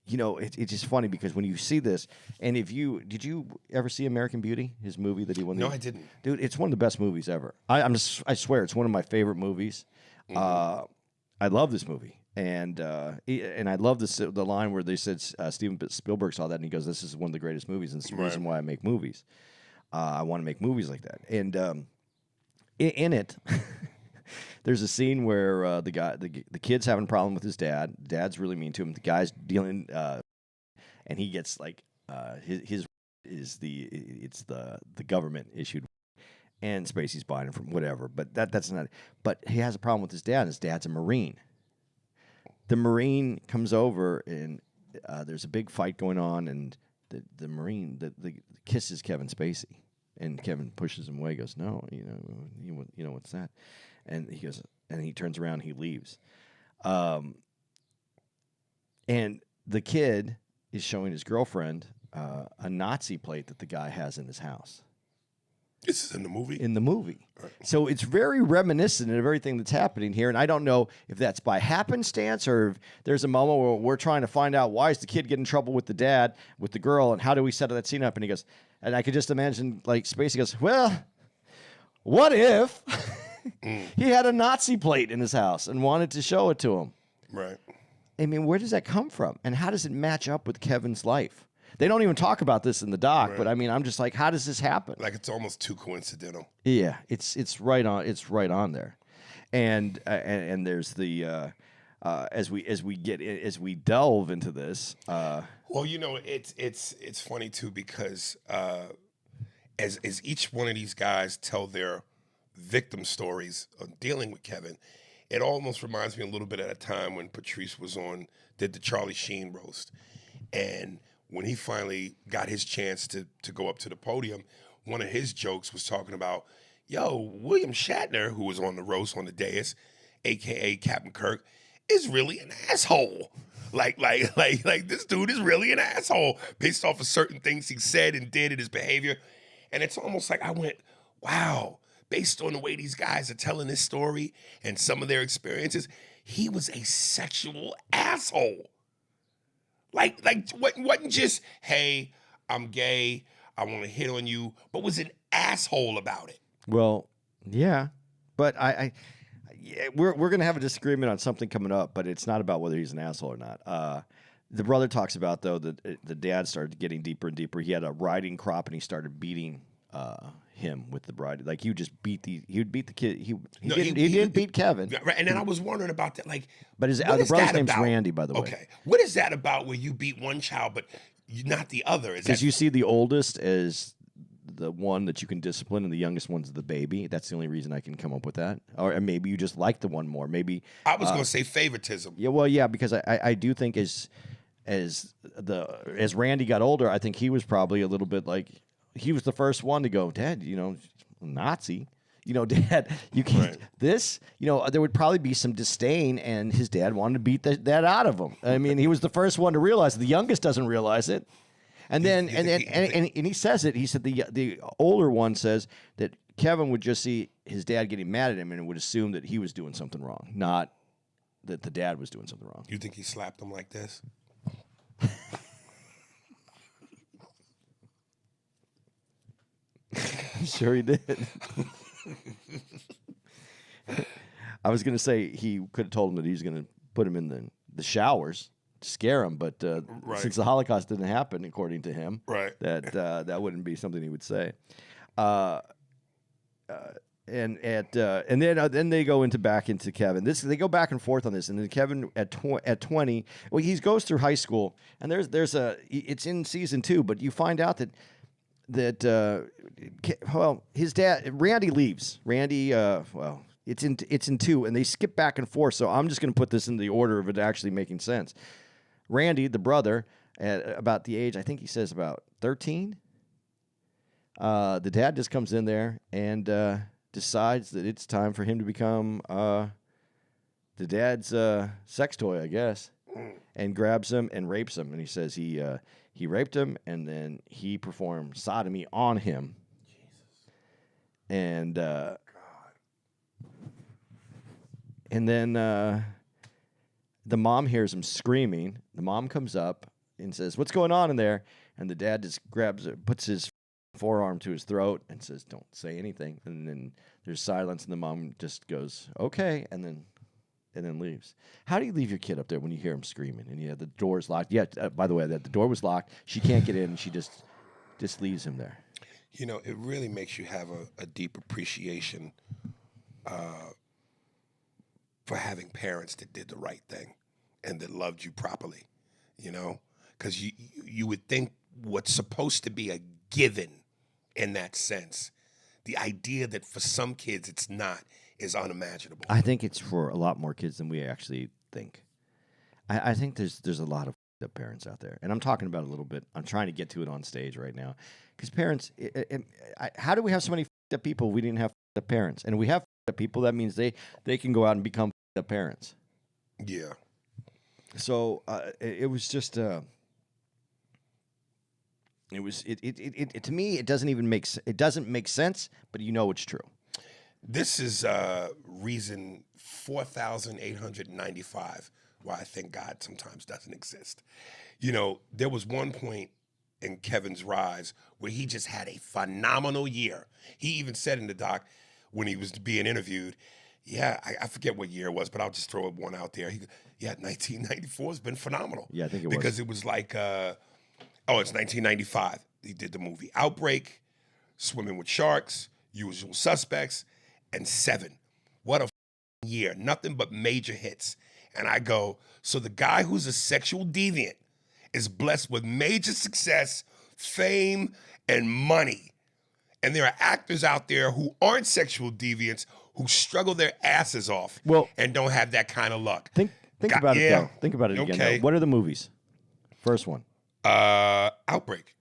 it's just funny because when you see this, and did you ever see American Beauty, his movie that he won? No, I didn't. Dude, it's one of the best movies ever. I swear, it's one of my favorite movies. Mm-hmm. I love this movie, and I love the line where they said Steven Spielberg saw that and he goes, "This is one of the greatest movies, and it's the reason why I make movies. I want to make movies like that." And in it. There's a scene where the kid's having a problem with his dad. Dad's really mean to him. The guy's dealing, and he gets like it's the government issued, and Spacey's buying it from whatever. But that's not. But he has a problem with his dad. His dad's a Marine. The Marine comes over, and there's a big fight going on, and the Marine the kisses Kevin Spacey, and Kevin pushes him away. He goes, "No, you know what's that?" And he goes, and he turns around, and he leaves. And the kid is showing his girlfriend a Nazi plate that the guy has in his house. This is in the movie? In the movie. Right. So it's very reminiscent of everything that's happening here. And I don't know if that's by happenstance or if there's a moment where we're trying to find out why is the kid getting in trouble with the dad, with the girl, and how do we set that scene up? And he goes, and I could just imagine, like, Spacey goes, well, what if... he had a Nazi plate in his house and wanted to show it to him. Right. I mean, where does that come from? And how does it match up with Kevin's life? They don't even talk about this in the doc, but I mean, I'm just like, how does this happen? Like it's almost too coincidental. Yeah, it's right on. It's right on there, and there's the as we delve into this. Well, it's funny too because as each one of these guys tell their victim stories of dealing with Kevin, it almost reminds me a little bit at a time when Patrice did the Charlie Sheen roast. And when he finally got his chance to go up to the podium, one of his jokes was talking about, William Shatner, who was on the roast on the dais, AKA Captain Kirk, is really an asshole. Like this dude is really an asshole based off of certain things he said and did in his behavior. And it's almost like I went, wow, based on the way these guys are telling this story and some of their experiences, he was a sexual asshole. Like wasn't just, hey, I'm gay, I want to hit on you, but was an asshole about it. Well, yeah, but we're going to have a disagreement on something coming up, but it's not about whether he's an asshole or not. The brother talks about, though, that the dad started getting deeper and deeper. He had a riding crop, and he started beating him with the bride. Like, he would just beat the kid. He didn't beat Kevin. Right, and then I was wondering about that. Like, but the brother's name's Randy, by the way. Okay, what is that about where you beat one child but not the other? Because you see the oldest as the one that you can discipline, and the youngest one's the baby. That's the only reason I can come up with that. Or maybe you just like the one more. Maybe I was going to say favoritism. Yeah, well, yeah, because I do think as as Randy got older, I think he was probably a little bit like he was the first one to go, Dad, Nazi. Dad, you can't. Right. This, there would probably be some disdain, and his dad wanted to beat that out of him. I mean, he was the first one to realize it. The youngest doesn't realize it, and then he says it. He said the older one says that Kevin would just see his dad getting mad at him and would assume that he was doing something wrong, not that the dad was doing something wrong. You think he slapped him like this? I'm sure he did. I was going to say he could have told him that he was going to put him in the showers to scare him, but since the Holocaust didn't happen, according to him, that wouldn't be something he would say. And then they go back into Kevin. They go back and forth on this, and then Kevin at 20, well, he goes through high school, and it's in season 2, but you find out that his dad Randy leaves. Randy, it's in 2, and they skip back and forth. So I'm just going to put this in the order of it actually making sense. Randy, the brother, at about the age, I think he says about 13. The dad just comes in there and decides that it's time for him to become the dad's sex toy, I guess, and grabs him and rapes him. And he says he raped him, and then he performed sodomy on him. Jesus. And God. And then the mom hears him screaming. The mom comes up and says, "What's going on in there?" And the dad just puts his forearm to his throat and says, "Don't say anything." And then there's silence, and the mom just goes, "Okay," and then leaves. How do you leave your kid up there when you hear him screaming and the door's locked? Yeah, by the way, the door was locked. She can't get in, and she just leaves him there. It really makes you have a deep appreciation for having parents that did the right thing and that loved you properly, because you would think what's supposed to be a given in that sense, the idea that for some kids it's not, is unimaginable. I think it's for a lot more kids than we actually think. I think there's a lot of parents out there, and I'm talking about it a little bit. I'm trying to get to it on stage right now, because parents. How do we have so many people? We didn't have parents, and we have people. That means they can go out and become parents. Yeah. So it was just. To me, it doesn't even make sense, but it's true. This is reason 4,895 why I think God sometimes doesn't exist. There was one point in Kevin's rise where he just had a phenomenal year. He even said in the doc when he was being interviewed, I forget what year it was, but I'll just throw one out there. 1994 has been phenomenal. Yeah, I think it was. was. Because it was like, it's 1995. He did the movie Outbreak, Swimming with Sharks, Usual Suspects, and 7. What a year. Nothing but major hits. And I go, so the guy who's a sexual deviant is blessed with major success, fame, and money. And there are actors out there who aren't sexual deviants who struggle their asses off and don't have that kind of luck. Think about it, though. Think about it again. Okay. Though. What are the movies? First one. Outbreak.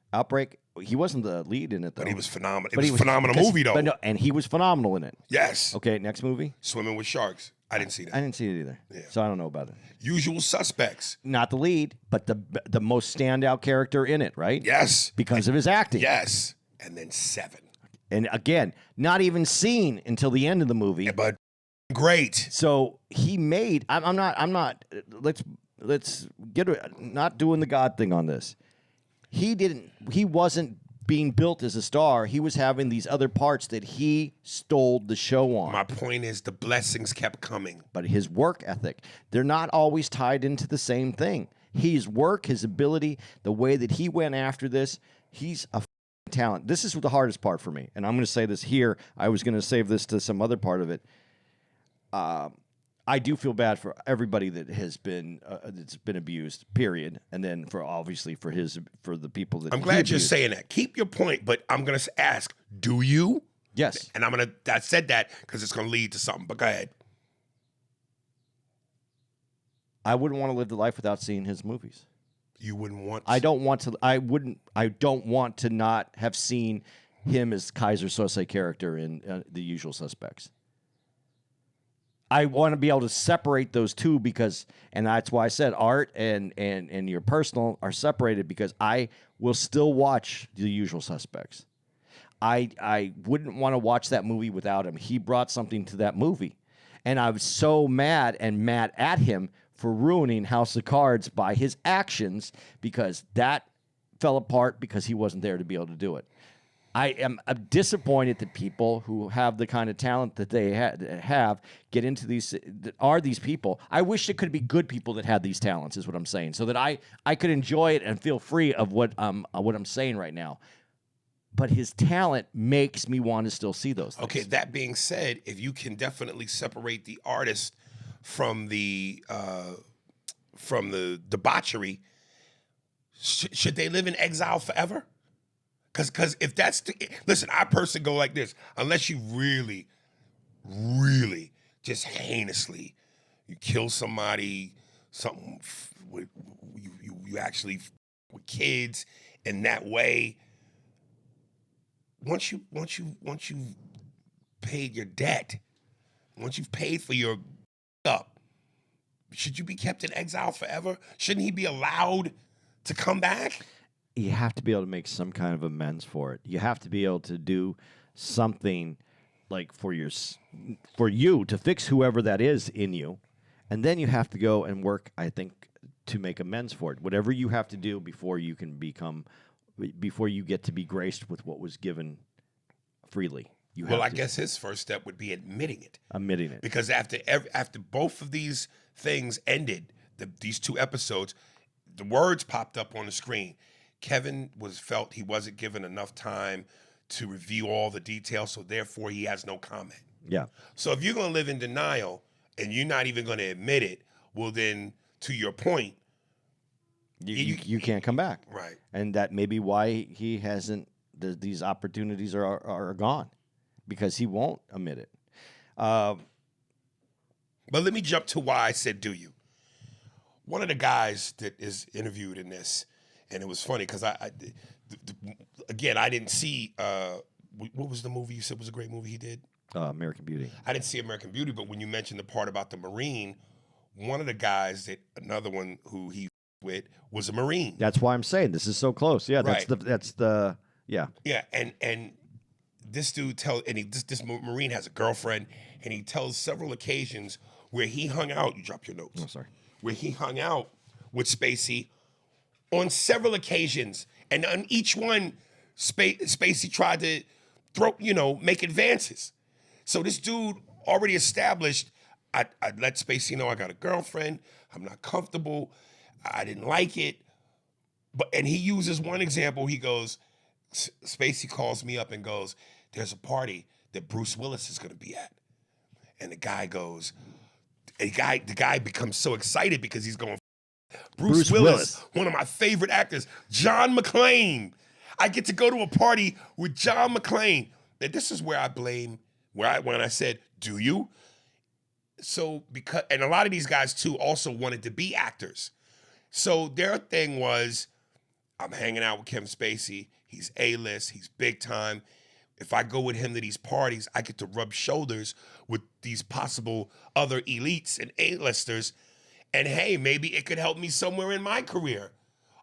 He wasn't the lead in it, though. But he was phenomenal. It was a phenomenal movie, though. And he was phenomenal in it. Yes. Okay, next movie? Swimming with Sharks. I didn't see that. I didn't see it either. Yeah. So I don't know about it. Usual Suspects. Not the lead, but the most standout character in it, right? Yes. Because of his acting. Yes. And then 7. And again, not even seen until the end of the movie. Yeah, but great. So he made. I'm not. Let's get not doing the God thing on this. He wasn't being built as a star. He was having these other parts that he stole the show on. My point is the blessings kept coming. But his work ethic, they're not always tied into the same thing. His work, his ability, the way that he went after this, he's a talent. This is the hardest part for me. And I'm going to say this here. I was going to save this to some other part of it. I do feel bad for everybody that has been that's been abused. Period. And then for the people that I'm glad you're saying that. Keep your point, but I'm gonna ask: do you? Yes. And I said that because it's gonna lead to something. But go ahead. I wouldn't want to live the life without seeing his movies. You wouldn't want. I don't want to. I wouldn't. I don't want to not have seen him as Kaiser Sose character in The Usual Suspects. I want to be able to separate those two because, and that's why I said art and your personal are separated because I will still watch The Usual Suspects. I wouldn't want to watch that movie without him. He brought something to that movie. And I was so mad at him for ruining House of Cards by his actions because that fell apart because he wasn't there to be able to do it. I'm disappointed that people who have the kind of talent that they have get into these people. I wish it could be good people that had these talents is what I'm saying so that I could enjoy it and feel free of what I'm saying right now. But his talent makes me want to still see those things. Okay, that being said, if you can definitely separate the artist from the debauchery, should they live in exile forever? Because if that's listen, I personally go like this. Unless you really, really just heinously, you kill somebody, something with you actually with kids in that way. Once you've paid your debt, once you've paid for your up, should you be kept in exile forever? Shouldn't he be allowed to come back? You have to be able to make some kind of amends for it. You have to be able to do something like for you to fix whoever that is in you, and then you have to go and work, I think, to make amends for it. Whatever you have to do before you get to be graced with what was given freely. I guess his first step would be admitting it. Admitting it. Because after both of these things ended, these 2 episodes, the words popped up on the screen. Kevin felt he wasn't given enough time to review all the details, so therefore he has no comment. Yeah. So if you're going to live in denial and you're not even going to admit it, well then, to your point, you can't come back. Right. And that may be why he hasn't, these opportunities are gone, because he won't admit it. But let me jump to why I said, do you? One of the guys that is interviewed in this, and it was funny because again, I didn't see, what was the movie you said was a great movie he did? American Beauty. I didn't see American Beauty, but when you mentioned the part about the Marine, one of the guys another one who he with was a Marine. That's why I'm saying this is so close. Yeah, right. Yeah. Yeah, and this dude this Marine has a girlfriend, and he tells several occasions where he hung out. You dropped your notes. Oh, sorry. Where he hung out with Spacey on several occasions, and on each one, Spacey tried to make advances. So this dude already established, I let Spacey know I got a girlfriend, I'm not comfortable, I didn't like it. And he uses one example, he goes, Spacey calls me up and goes, there's a party that Bruce Willis is gonna be at. And the guy goes, the guy becomes so excited because he's going, Bruce Willis, one of my favorite actors, John McClane. I get to go to a party with John McClane. And this is where I blame, when I said, do you? So and a lot of these guys too also wanted to be actors. So their thing was, I'm hanging out with Kevin Spacey. He's A-list, he's big time. If I go with him to these parties, I get to rub shoulders with these possible other elites and A-listers. And hey, maybe it could help me somewhere in my career.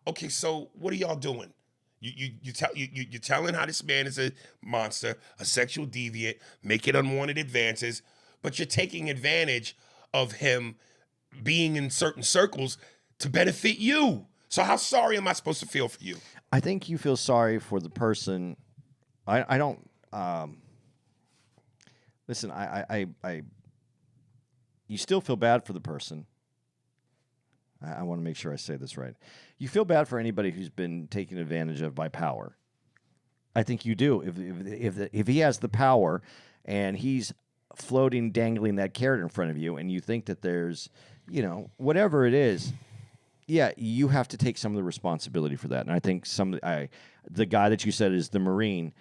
Okay, so what are y'all doing? You're telling how this man is a monster, a sexual deviant, making unwanted advances, but you're taking advantage of him being in certain circles to benefit you. So how sorry am I supposed to feel for you? I think you feel sorry for the person. I don't. Listen, you still feel bad for the person. I want to make sure I say this right. You feel bad for anybody who's been taken advantage of by power. I think you do. If he has the power and he's floating, dangling that carrot in front of you, and you think that there's, whatever it is, yeah, you have to take some of the responsibility for that. And I think the guy that you said is the Marine,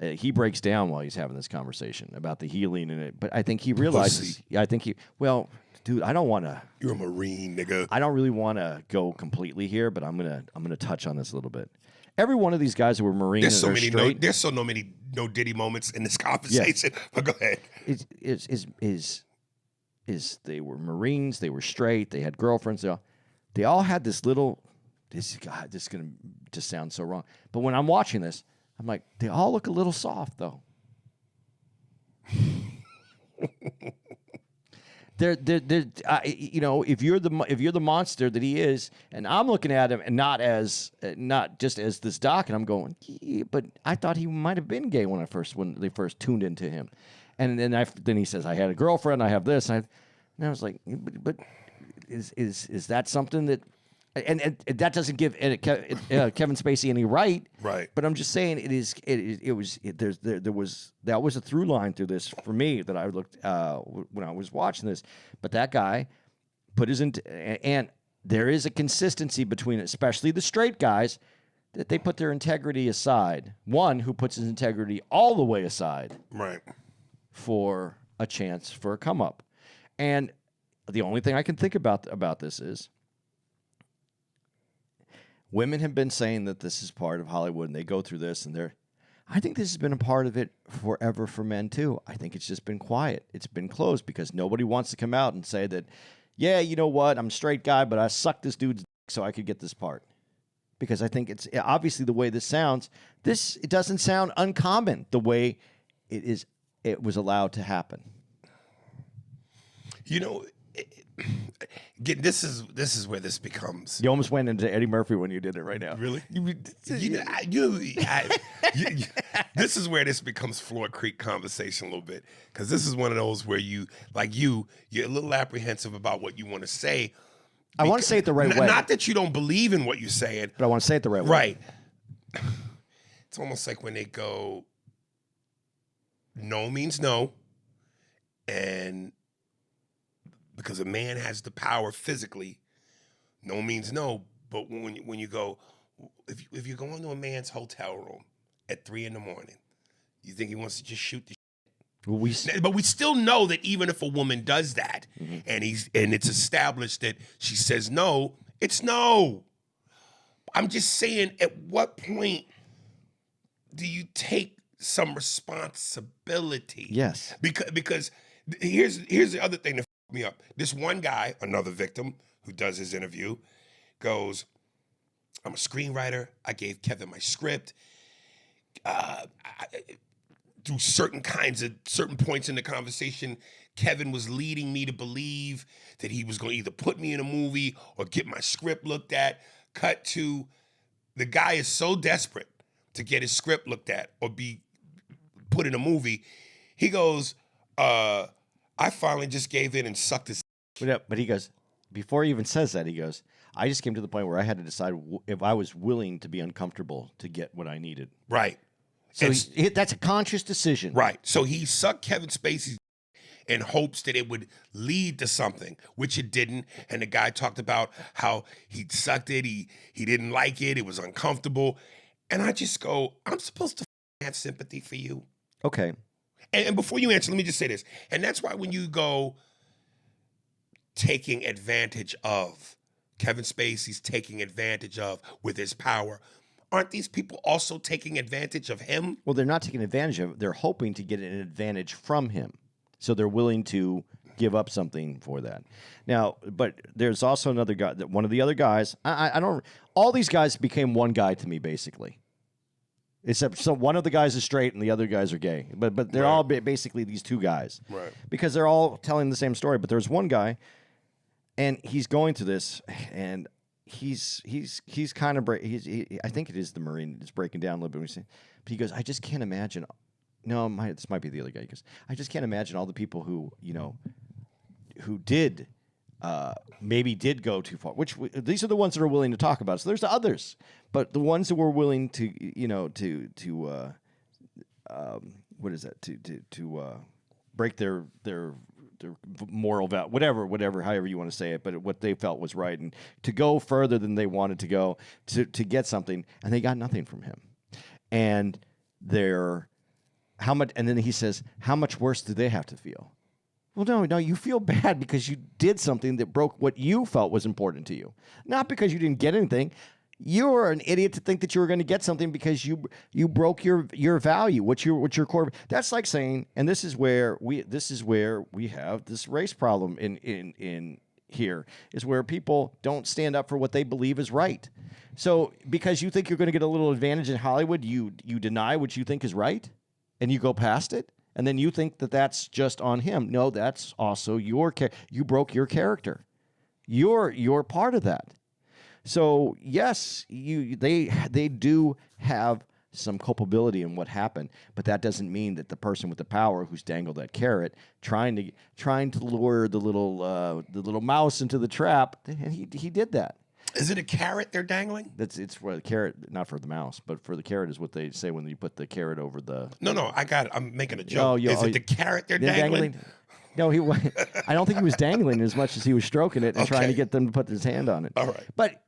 He breaks down while he's having this conversation about the healing in it. But I think he realizes. Yeah, I think he. Well, dude, I don't want to. You're a Marine, nigga. I don't really want to go completely here, but I'm gonna touch on this a little bit. Every one of these guys who were Marines There's so are many straight. there's so many no Diddy moments in this conversation. But go ahead. Is they were Marines, they were straight, they had girlfriends, they all had this little. This is gonna just sound so wrong, but when I'm watching this, I'm like, they all look a little soft though. They're if you're the monster that he is, and I'm looking at him and not just as this doc, and I'm going, yeah, but I thought he might have been gay when they first tuned into him, and then he says, I had a girlfriend, I have this, and I was like, but is that something that, and that doesn't give Kevin Spacey any right, but I'm just saying that was a through line through this for me that I looked when I was watching this. But that guy put and there is a consistency between, especially the straight guys, that they put their integrity aside. One who puts his integrity all the way aside, for a chance for a come up. And the only thing I can think about this is, women have been saying that this is part of Hollywood, and they go through this, and I think this has been a part of it forever for men too. I think it's just been quiet. It's been closed because nobody wants to come out and say that, yeah, you know what, I'm a straight guy, but I sucked this dude's dick so I could get this part. Because I think it's obviously the way this sounds. It doesn't sound uncommon the way it was allowed to happen. You know, this is where this becomes. You almost went into Eddie Murphy when you did it right now. Really? This is where this becomes Floor Creek conversation a little bit, because this is one of those where you're a little apprehensive about what you want to say. I want to say it the right way. Not that you don't believe in what you're saying, but I want to say it the right way. Right. It's almost like when they go, no means no, and because a man has the power physically, no means no. But when you go, if you go into a man's hotel room at 3 a.m, you think he wants to just shoot the shit? But we still know that even if a woman does that, and it's established that she says no, it's no. I'm just saying, at what point do you take some responsibility? Yes. Because here's the other thing that me up. This one guy, another victim who does his interview, goes, I'm a screenwriter. I gave Kevin my script. Through certain points in the conversation, Kevin was leading me to believe that he was going to either put me in a movie or get my script looked at. Cut to, the guy is so desperate to get his script looked at or be put in a movie. He goes, I finally just gave in and sucked his. But he goes, before he even says that, he goes, I just came to the point where I had to decide if I was willing to be uncomfortable to get what I needed. Right. So that's a conscious decision. Right. So he sucked Kevin Spacey in hopes that it would lead to something, which it didn't. And the guy talked about how he sucked it. He didn't like it. It was uncomfortable. And I just go, I'm supposed to have sympathy for you. Okay. And before you answer, let me just say this. And that's why when you go taking advantage of, Kevin Spacey's taking advantage of with his power, aren't these people also taking advantage of him? Well, they're not taking advantage of it. They're hoping to get an advantage from him. So they're willing to give up something for that. Now, but there's also another guy, one of the other guys, I don't, all these guys became one guy to me, basically. Except so one of the guys is straight and the other guys are gay. But they're all basically these two guys. Right. Because they're all telling the same story. But there's one guy, and he's going through this, and he's kind of I think it is the Marine that's breaking down a little bit. But he goes, I just can't imagine. No, this might be the other guy. He goes, I just can't imagine all the people who did maybe did go too far. These are the ones that are willing to talk about it. So there's the others, but the ones that were willing to break their moral vow, whatever, however you want to say it, but what they felt was right, and to go further than they wanted to go to get something, and they got nothing from him, and they're how much? And then he says, how much worse do they have to feel? Well, no, you feel bad because you did something that broke what you felt was important to you, not because you didn't get anything. You were an idiot to think that you were going to get something because you broke your value, what's your core. That's like saying, and this is where we have this race problem in here, is where people don't stand up for what they believe is right. So because you think you're going to get a little advantage in Hollywood, you deny what you think is right, and you go past it. And then you think that that's just on him. No, that's also you broke your character. You're part of that. So yes, they do have some culpability in what happened, but that doesn't mean that the person with the power who's dangled that carrot, trying to lure the little mouse into the trap, and he did that. Is it a carrot they're dangling? It's for the carrot, not for the mouse, but for the carrot is what they say when you put the carrot over the. No, I got it. I'm making a joke. Is it the carrot they're dangling? No, I don't think he was dangling as much as he was stroking it and trying to get them to put his hand on it. All right. But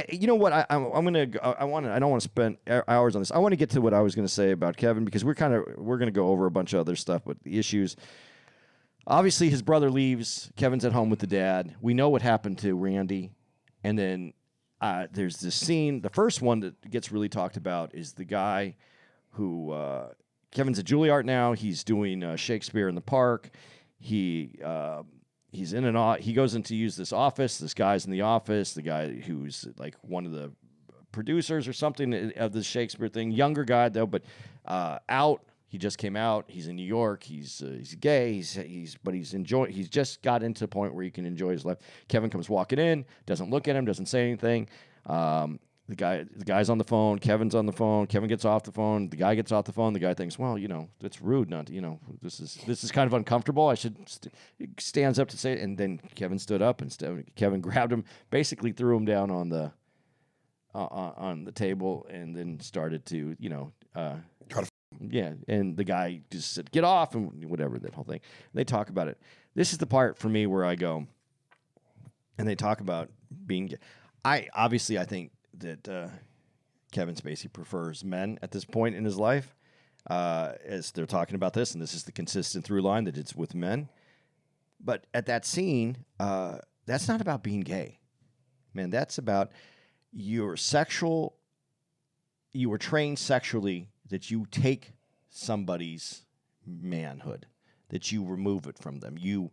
you know what? I don't want to spend hours on this. I want to get to what I was going to say about Kevin, because we're going to go over a bunch of other stuff, but the issues. Obviously, his brother leaves. Kevin's at home with the dad. We know what happened to Randy. And then there's this scene. The first one that gets really talked about is the guy who Kevin's at Juilliard now. He's doing Shakespeare in the Park. He's in he goes in to use this office. This guy's in the office. The guy who's like one of the producers or something of the Shakespeare thing. Younger guy though, but out. He just came out. He's in New York. He's gay. He's just got into the point where he can enjoy his life. Kevin comes walking in, doesn't look at him, doesn't say anything. The guy's on the phone. Kevin's on the phone. Kevin gets off the phone. The guy gets off the phone. The guy thinks, well, that's rude. Not, this is kind of uncomfortable. I should. Stands up to say it, and then Kevin stood up and Kevin grabbed him, basically threw him down on the table, and then started to Yeah, and the guy just said, get off, and whatever, that whole thing. They talk about it. This is the part for me where I go, and they talk about being. I think that Kevin Spacey prefers men at this point in his life, as they're talking about this, and this is the consistent through line that it's with men. But at that scene, that's not about being gay. Man, that's about your sexual. You were trained sexually that you take somebody's manhood, that you remove it from them. You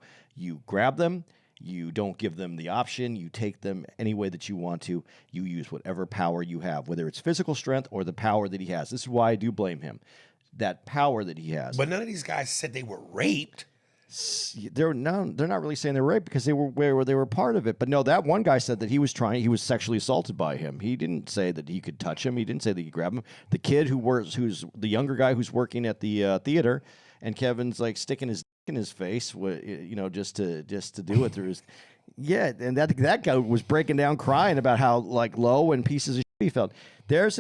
grab them. You don't give them the option. You take them any way that you want to. You use whatever power you have, whether it's physical strength or the power that he has. This is why I do blame him. That power that he has. But none of these guys said they were raped. They're not really saying they were raped because they were part of it. But no, that one guy said that he was sexually assaulted by him. He didn't say that he could touch him. He didn't say that he could grab him. The kid who's the younger guy who's working at the theater, and Kevin's like sticking his dick in his face, just to do it through his. Yeah, and that guy was breaking down crying about how like low and pieces of shit he felt. This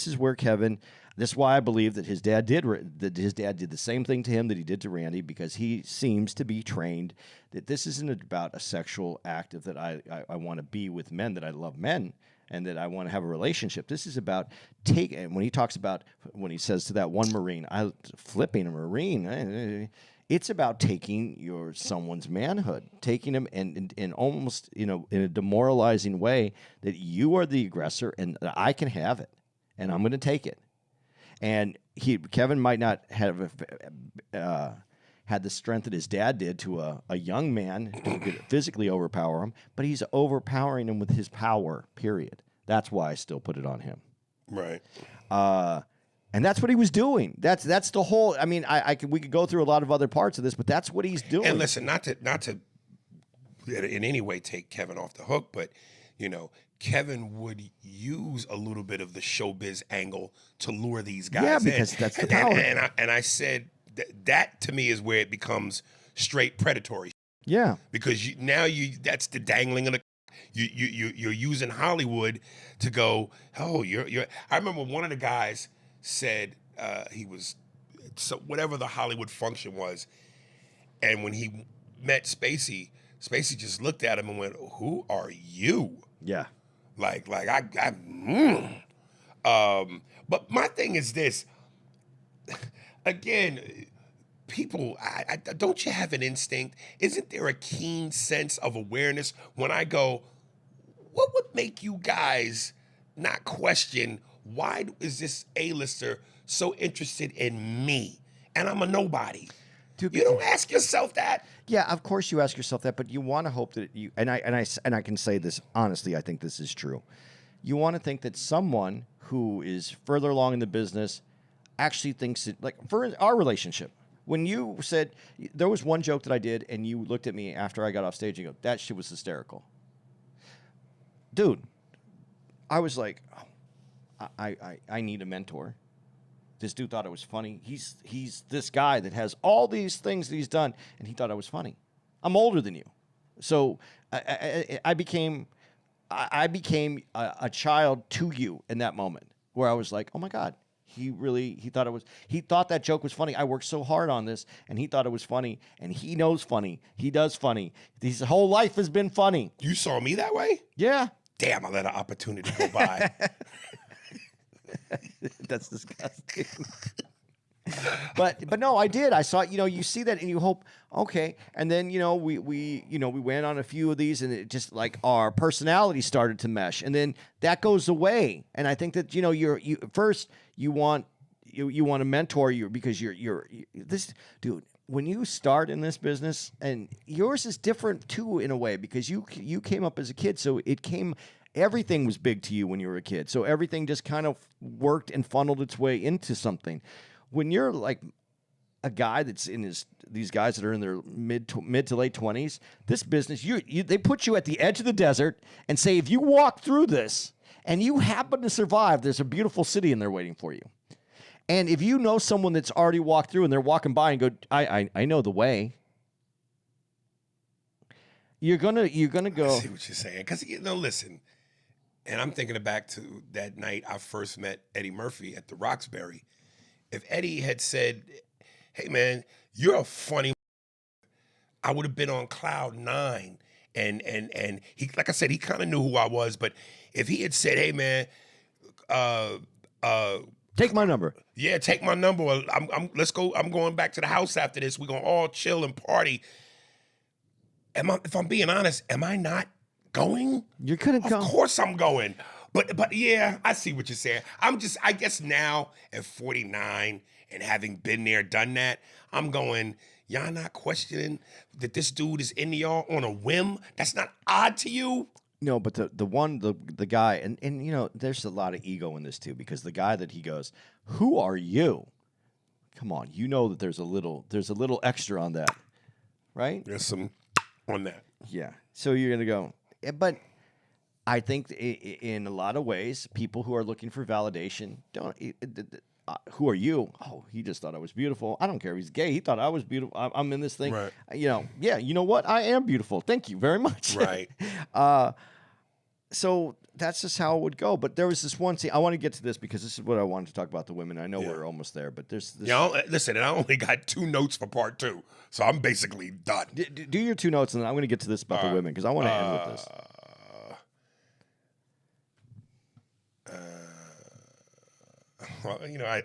is where Kevin. This is why I believe that his dad did the same thing to him that he did to Randy, because he seems to be trained that this isn't about a sexual act of that I want to be with men, that I love men, and that I want to have a relationship. This is about when he says to that one Marine, flipping a Marine, it's about taking someone's manhood, taking him and almost in a demoralizing way that you are the aggressor and I can have it and I'm going to take it. And Kevin might not have had the strength that his dad did to a young man who could physically overpower him, but he's overpowering him with his power, period. That's why I still put it on him. Right. And that's what he was doing. That's the whole. I mean, we could go through a lot of other parts of this, but that's what he's doing. And listen, not to in any way take Kevin off the hook, but Kevin would use a little bit of the showbiz angle to lure these guys in. Yeah, because that's the power. And I said that to me is where it becomes straight predatory. Yeah. Because that's the dangling of the. You're using Hollywood to go. Oh, you're. I remember one of the guys said he was whatever the Hollywood function was, and when he met Spacey just looked at him and went, "Who are you?" Yeah. But my thing is this: again, people, don't you have an instinct? Isn't there a keen sense of awareness when I go, what would make you guys not question why is this A-lister so interested in me? And I'm a nobody. Dude, You don't ask yourself that. Yeah, of course you ask yourself that, but you want to hope that you and I can say this honestly. I think this is true. You want to think that someone who is further along in the business actually thinks it. Like for our relationship, when you said there was one joke that I did, and you looked at me after I got off stage and go, "That shit was hysterical." Dude, I was like, oh, I need a mentor. This dude thought it was funny. He's this guy that has all these things that he's done, and he thought I was funny. I'm older than you, so I became a child to you in that moment, where I was like, oh my God, he thought that joke was funny. I worked so hard on this, and he thought it was funny, and he knows funny. He does funny. His whole life has been funny. You saw me that way? Yeah. Damn, I let an opportunity go by. That's disgusting. But no, I did. I saw, you see that and you hope, okay. And then, we went on a few of these, and it just like our personality started to mesh, and then that goes away. And I think that, you first you want to mentor you because you're this dude. When you start in this business, and yours is different too in a way, because you came up as a kid, so everything was big to you when you were a kid. So everything just kind of worked and funneled its way into something. When you're like a guy that's in these guys that are in their mid to late 20s, this business, they put you at the edge of the desert and say, if you walk through this and you happen to survive, there's a beautiful city in there waiting for you. And if you know someone that's already walked through and they're walking by and go, I know the way. You're gonna go. I see what you're saying. Because, listen, and I'm thinking back to that night I first met Eddie Murphy at the Roxbury. If Eddie had said, hey, man, you're a funny, I would have been on cloud 9. And he, like I said, he kind of knew who I was. But if he had said, hey, man, take my number. Yeah, take my number. Let's go. I'm going back to the house after this. We're going to all chill and party. If I'm being honest, am I not going? You're gonna go. Of course I'm going. But yeah, I see what you're saying. I guess now at 49 and having been there, done that, I'm going, y'all not questioning that this dude is into y'all on a whim? That's not odd to you? No, but the guy, and there's a lot of ego in this too, because the guy that he goes, who are you? Come on, that there's a little extra on that, right? There's some on that. Yeah. So you're gonna go, but I think in a lot of ways, people who are looking for validation don't. Who are you? Oh, he just thought I was beautiful. I don't care if he's gay. He thought I was beautiful. I'm in this thing. Right. Yeah. You know what? I am beautiful. Thank you very much. Right. So that's just how it would go. But there was this one scene. I want to get to this because this is what I wanted to talk about the women. I know we're almost there, but there's this. Listen, and I only got 2 notes for part 2, so I'm basically done. Do your 2 notes, and then I'm going to get to this about the women because I want to end with this. Well,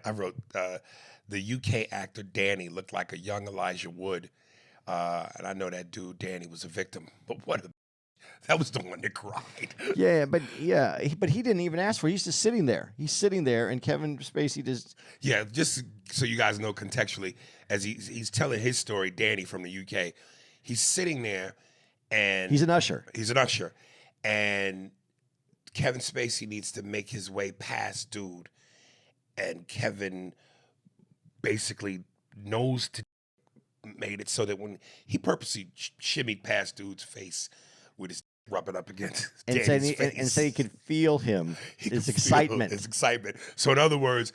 I wrote the UK actor Danny looked like a young Elijah Wood, and I know that dude Danny was a victim, but that was the one that cried. But he didn't even ask for it. He's just sitting there. He's sitting there, and Kevin Spacey just. Yeah, just so you guys know contextually, as he's telling his story, Danny from the UK, he's sitting there, and he's an usher. And Kevin Spacey needs to make his way past dude, and Kevin basically made it so that when he purposely shimmied past dude's face with his rubbing up against Danny's face. And so he could feel his excitement. His excitement. So in other words,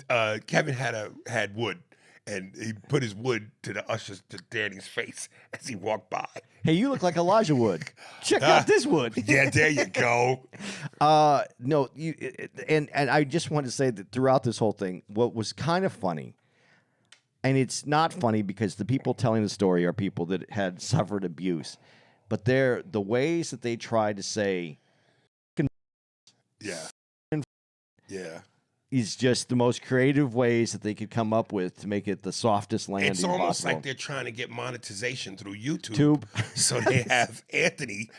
Kevin had wood, and he put his wood to the ushers to Danny's face as he walked by. Hey, you look like Elijah Wood. Check out this wood. Yeah, there you go. No, and I just want to say that throughout this whole thing, what was kind of funny, and it's not funny because the people telling the story are people that had suffered abuse, but the ways that they try to say, Yeah. is just the most creative ways that they could come up with to make it the softest landing It's almost possible. like they're trying to get monetization through YouTube. Tube. So they have Anthony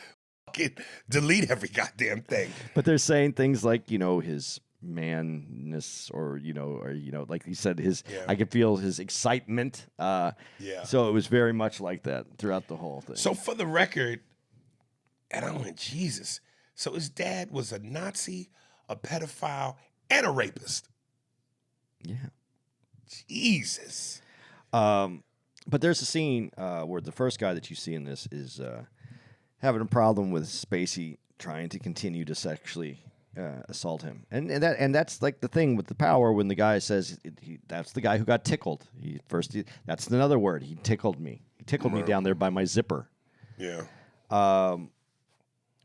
fucking delete every goddamn thing. But they're saying things like, his manness or like he said, I could feel his excitement. So it was very much like that throughout the whole thing. So for the record, and I went, Jesus. So his dad was a Nazi, a pedophile, and a rapist. Yeah. Jesus. But there's a scene where the first guy that you see in this is having a problem with Spacey trying to continue to sexually assault him, and that's like the thing with the power when the guy says that's the guy who got tickled. That's another word. He tickled me. He tickled me down there by my zipper. Yeah.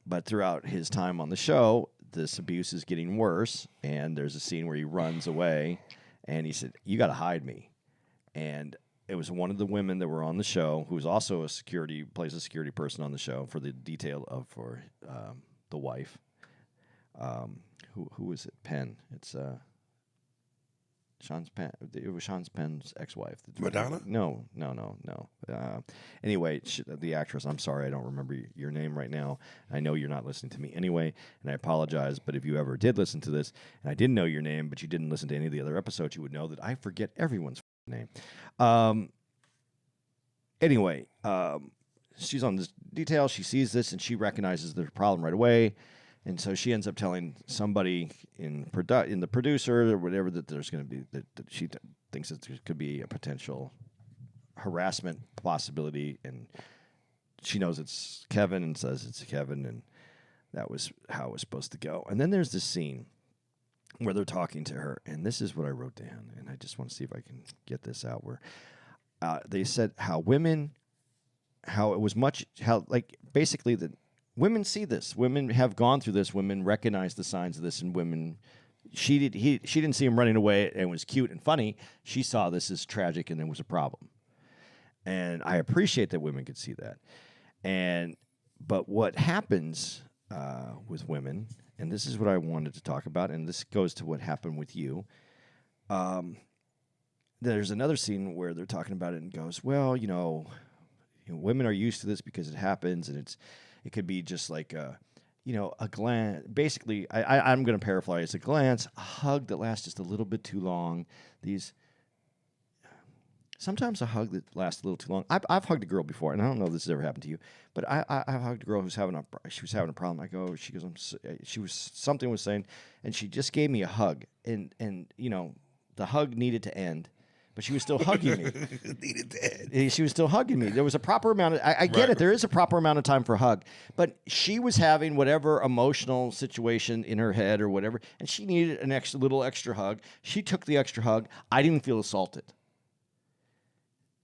But throughout his time on the show, this abuse is getting worse, and there's a scene where he runs away, and he said, "You got to hide me," and it was one of the women that were on the show who was also plays a security person on the show for the for the wife. Who is it? Penn. It's Sean's Penn. It was Sean's Penn's ex-wife. Madonna? No. Anyway, the actress. I'm sorry, I don't remember your name right now. I know you're not listening to me anyway, and I apologize. But if you ever did listen to this, and I didn't know your name, but you didn't listen to any of the other episodes, you would know that I forget everyone's name. Anyway, she's on this detail. She sees this, and she recognizes the problem right away. And so she ends up telling somebody in the producer or whatever that there's going to be that she thinks that there could be a potential harassment possibility, and she knows it's Kevin and says it's Kevin, and that was how it was supposed to go. And then there's this scene where they're talking to her, and this is what I wrote down, and I just want to see if I can get this out. Where they said basically that. Women see this. Women have gone through this. Women recognize the signs of this, and women. She didn't see him running away and it was cute and funny. She saw this as tragic and there was a problem. And I appreciate that women could see that. But what happens with women, and this is what I wanted to talk about, and this goes to what happened with you. There's another scene where they're talking about it and goes, well, women are used to this because it happens, and it could be just like a glance. Basically, I'm going to paraphrase: a glance, a hug that lasts just a little bit too long. Sometimes a hug that lasts a little too long. I've hugged a girl before, and I don't know if this has ever happened to you, but I hugged a girl who's having a problem. She was saying, and she just gave me a hug, and the hug needed to end. But she was still hugging me. Needed to end. She was still hugging me. There was a proper amount of... I get it. There is a proper amount of time for a hug. But she was having whatever emotional situation in her head or whatever, and she needed an little extra hug. She took the extra hug. I didn't feel assaulted.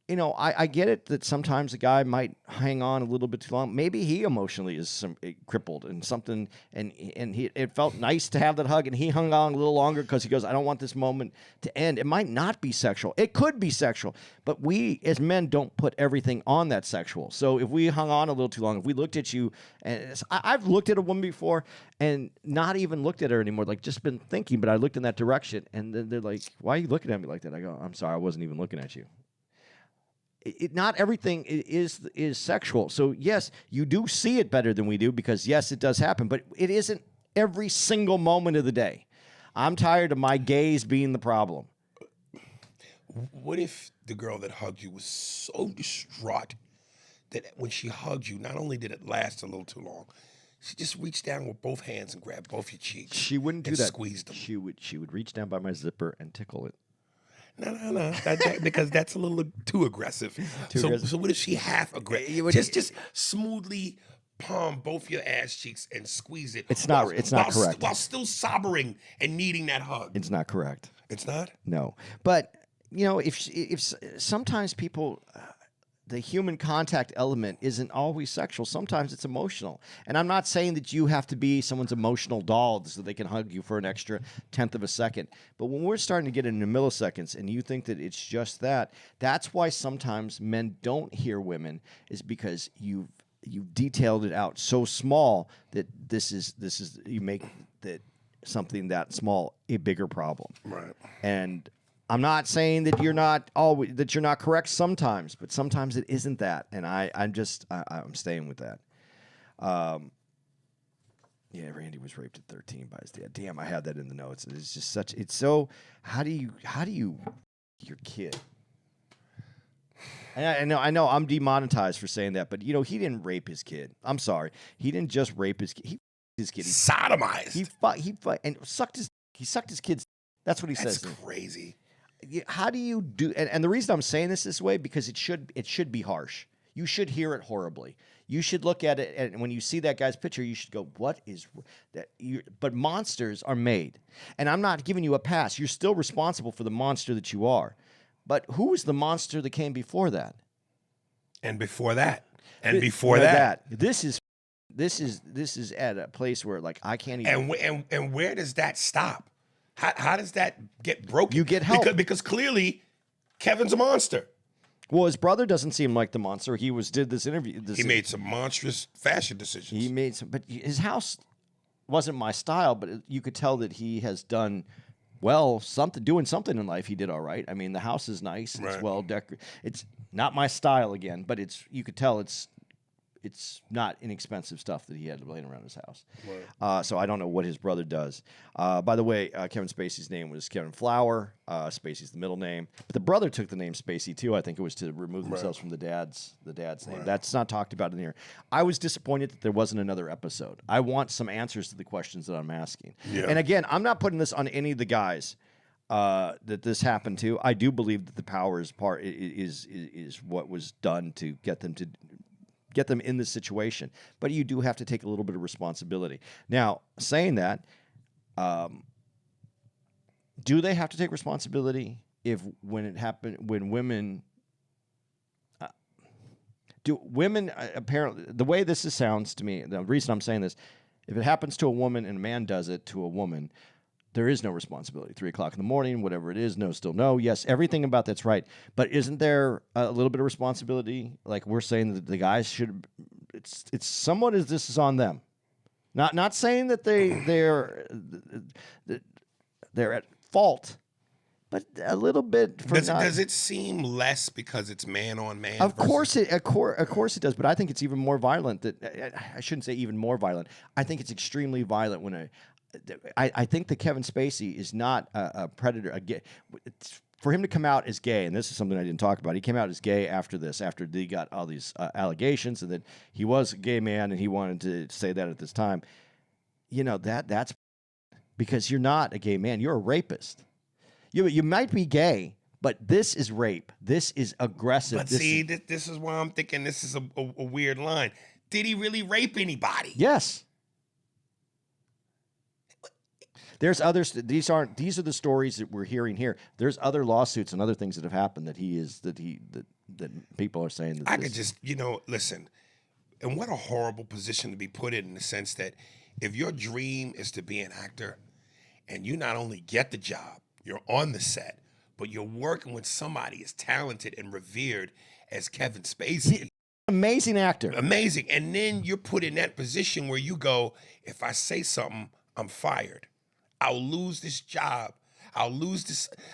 I get it that sometimes a guy might hang on a little bit too long. Maybe he emotionally is crippled and something, and it felt nice to have that hug, and he hung on a little longer because he goes, I don't want this moment to end. It might not be sexual. It could be sexual, but we as men don't put everything on that sexual. So if we hung on a little too long, if we looked at you, and I've looked at a woman before and not even looked at her anymore, like just been thinking, but I looked in that direction, and then they're like, why are you looking at me like that? I go, I'm sorry, I wasn't even looking at you. Not everything is sexual. So, yes, you do see it better than we do because, yes, it does happen. But it isn't every single moment of the day. I'm tired of my gaze being the problem. What if the girl that hugged you was so distraught that when she hugged you, not only did it last a little too long, she just reached down with both hands and grabbed both your cheeks. She wouldn't do that. Squeezed them. She would reach down by my zipper and tickle it. No. Because that's a little too aggressive. So what if she half aggressive? Just smoothly palm both your ass cheeks and squeeze it. It's not correct. While still sobbing and needing that hug. It's not correct. It's not? No. But, if sometimes people... the human contact element isn't always sexual. Sometimes it's emotional. And I'm not saying that you have to be someone's emotional doll so they can hug you for an extra tenth of a second. But when we're starting to get into milliseconds and you think that it's just that, that's why sometimes men don't hear women, is because you've detailed it out so small that this is you make that something that small a bigger problem. Right. And I'm not saying that you're not correct sometimes, but sometimes it isn't that. And I'm staying with that. Yeah, Randy was raped at 13 by his dad. Damn, I had that in the notes. It's just how do you your kid? And I know I'm demonetized for saying that, but he didn't rape his kid. I'm sorry. He didn't just rape his kid. He Sodomized. He sucked his kid's. That's what he says. That's crazy. How do you do? And the reason I'm saying this way because it should be harsh. You should hear it horribly. You should look at it, and when you see that guy's picture, you should go, "What is that?" But monsters are made, and I'm not giving you a pass. You're still responsible for the monster that you are. But who was the monster that came before that? And before that, and before that, this is at a place where I can't even. And where does that stop? How does that get broken? You get help because clearly Kevin's a monster. Well, his brother doesn't seem like the monster. He did this interview. He made some monstrous fashion decisions. He made some, but his house wasn't my style. But you could tell that he has done well, doing something in life. He did all right. I mean, the house is nice. It's well decorated. It's not my style again, but you could tell it's not inexpensive stuff that he had laying around his house. Right. So I don't know what his brother does. By the way, Kevin Spacey's name was Kevin Flower. Spacey's the middle name, but the brother took the name Spacey too. I think it was to remove themselves from the dad's name. Right. That's not talked about in here. I was disappointed that there wasn't another episode. I want some answers to the questions that I'm asking. Yeah. And again, I'm not putting this on any of the guys that this happened to. I do believe that the powers part is what was done to get them in this situation. But you do have to take a little bit of responsibility. Now, saying that, do they have to take responsibility when women apparently, the way this sounds to me, the reason I'm saying this, if it happens to a woman and a man does it to a woman, there is no responsibility. 3 o'clock in the morning, whatever it is, no, still no. Yes, everything about that's right. But isn't there a little bit of responsibility? Like we're saying that the guys should. It's somewhat as this is on them. Not saying that they're at fault, but a little bit. Does it seem less because it's man on man? Of course it does. But I think it's even more violent. I shouldn't say even more violent. I think it's extremely violent when I think that Kevin Spacey is not a predator. For him to come out as gay, and this is something I didn't talk about, he came out as gay after he got all these allegations, and that he was a gay man, and he wanted to say that at this time. That's because you're not a gay man. You're a rapist. You might be gay, but this is rape. This is aggressive. But this is why I'm thinking this is a weird line. Did he really rape anybody? Yes. There's others. These are the stories that we're hearing here. There's other lawsuits and other things that have happened that people are saying that I could just, listen. And what a horrible position to be put in the sense that if your dream is to be an actor and you not only get the job, you're on the set, but you're working with somebody as talented and revered as Kevin Spacey. Amazing actor. Amazing. And then you're put in that position where you go, if I say something, I'm fired. I'll lose this job. I'll lose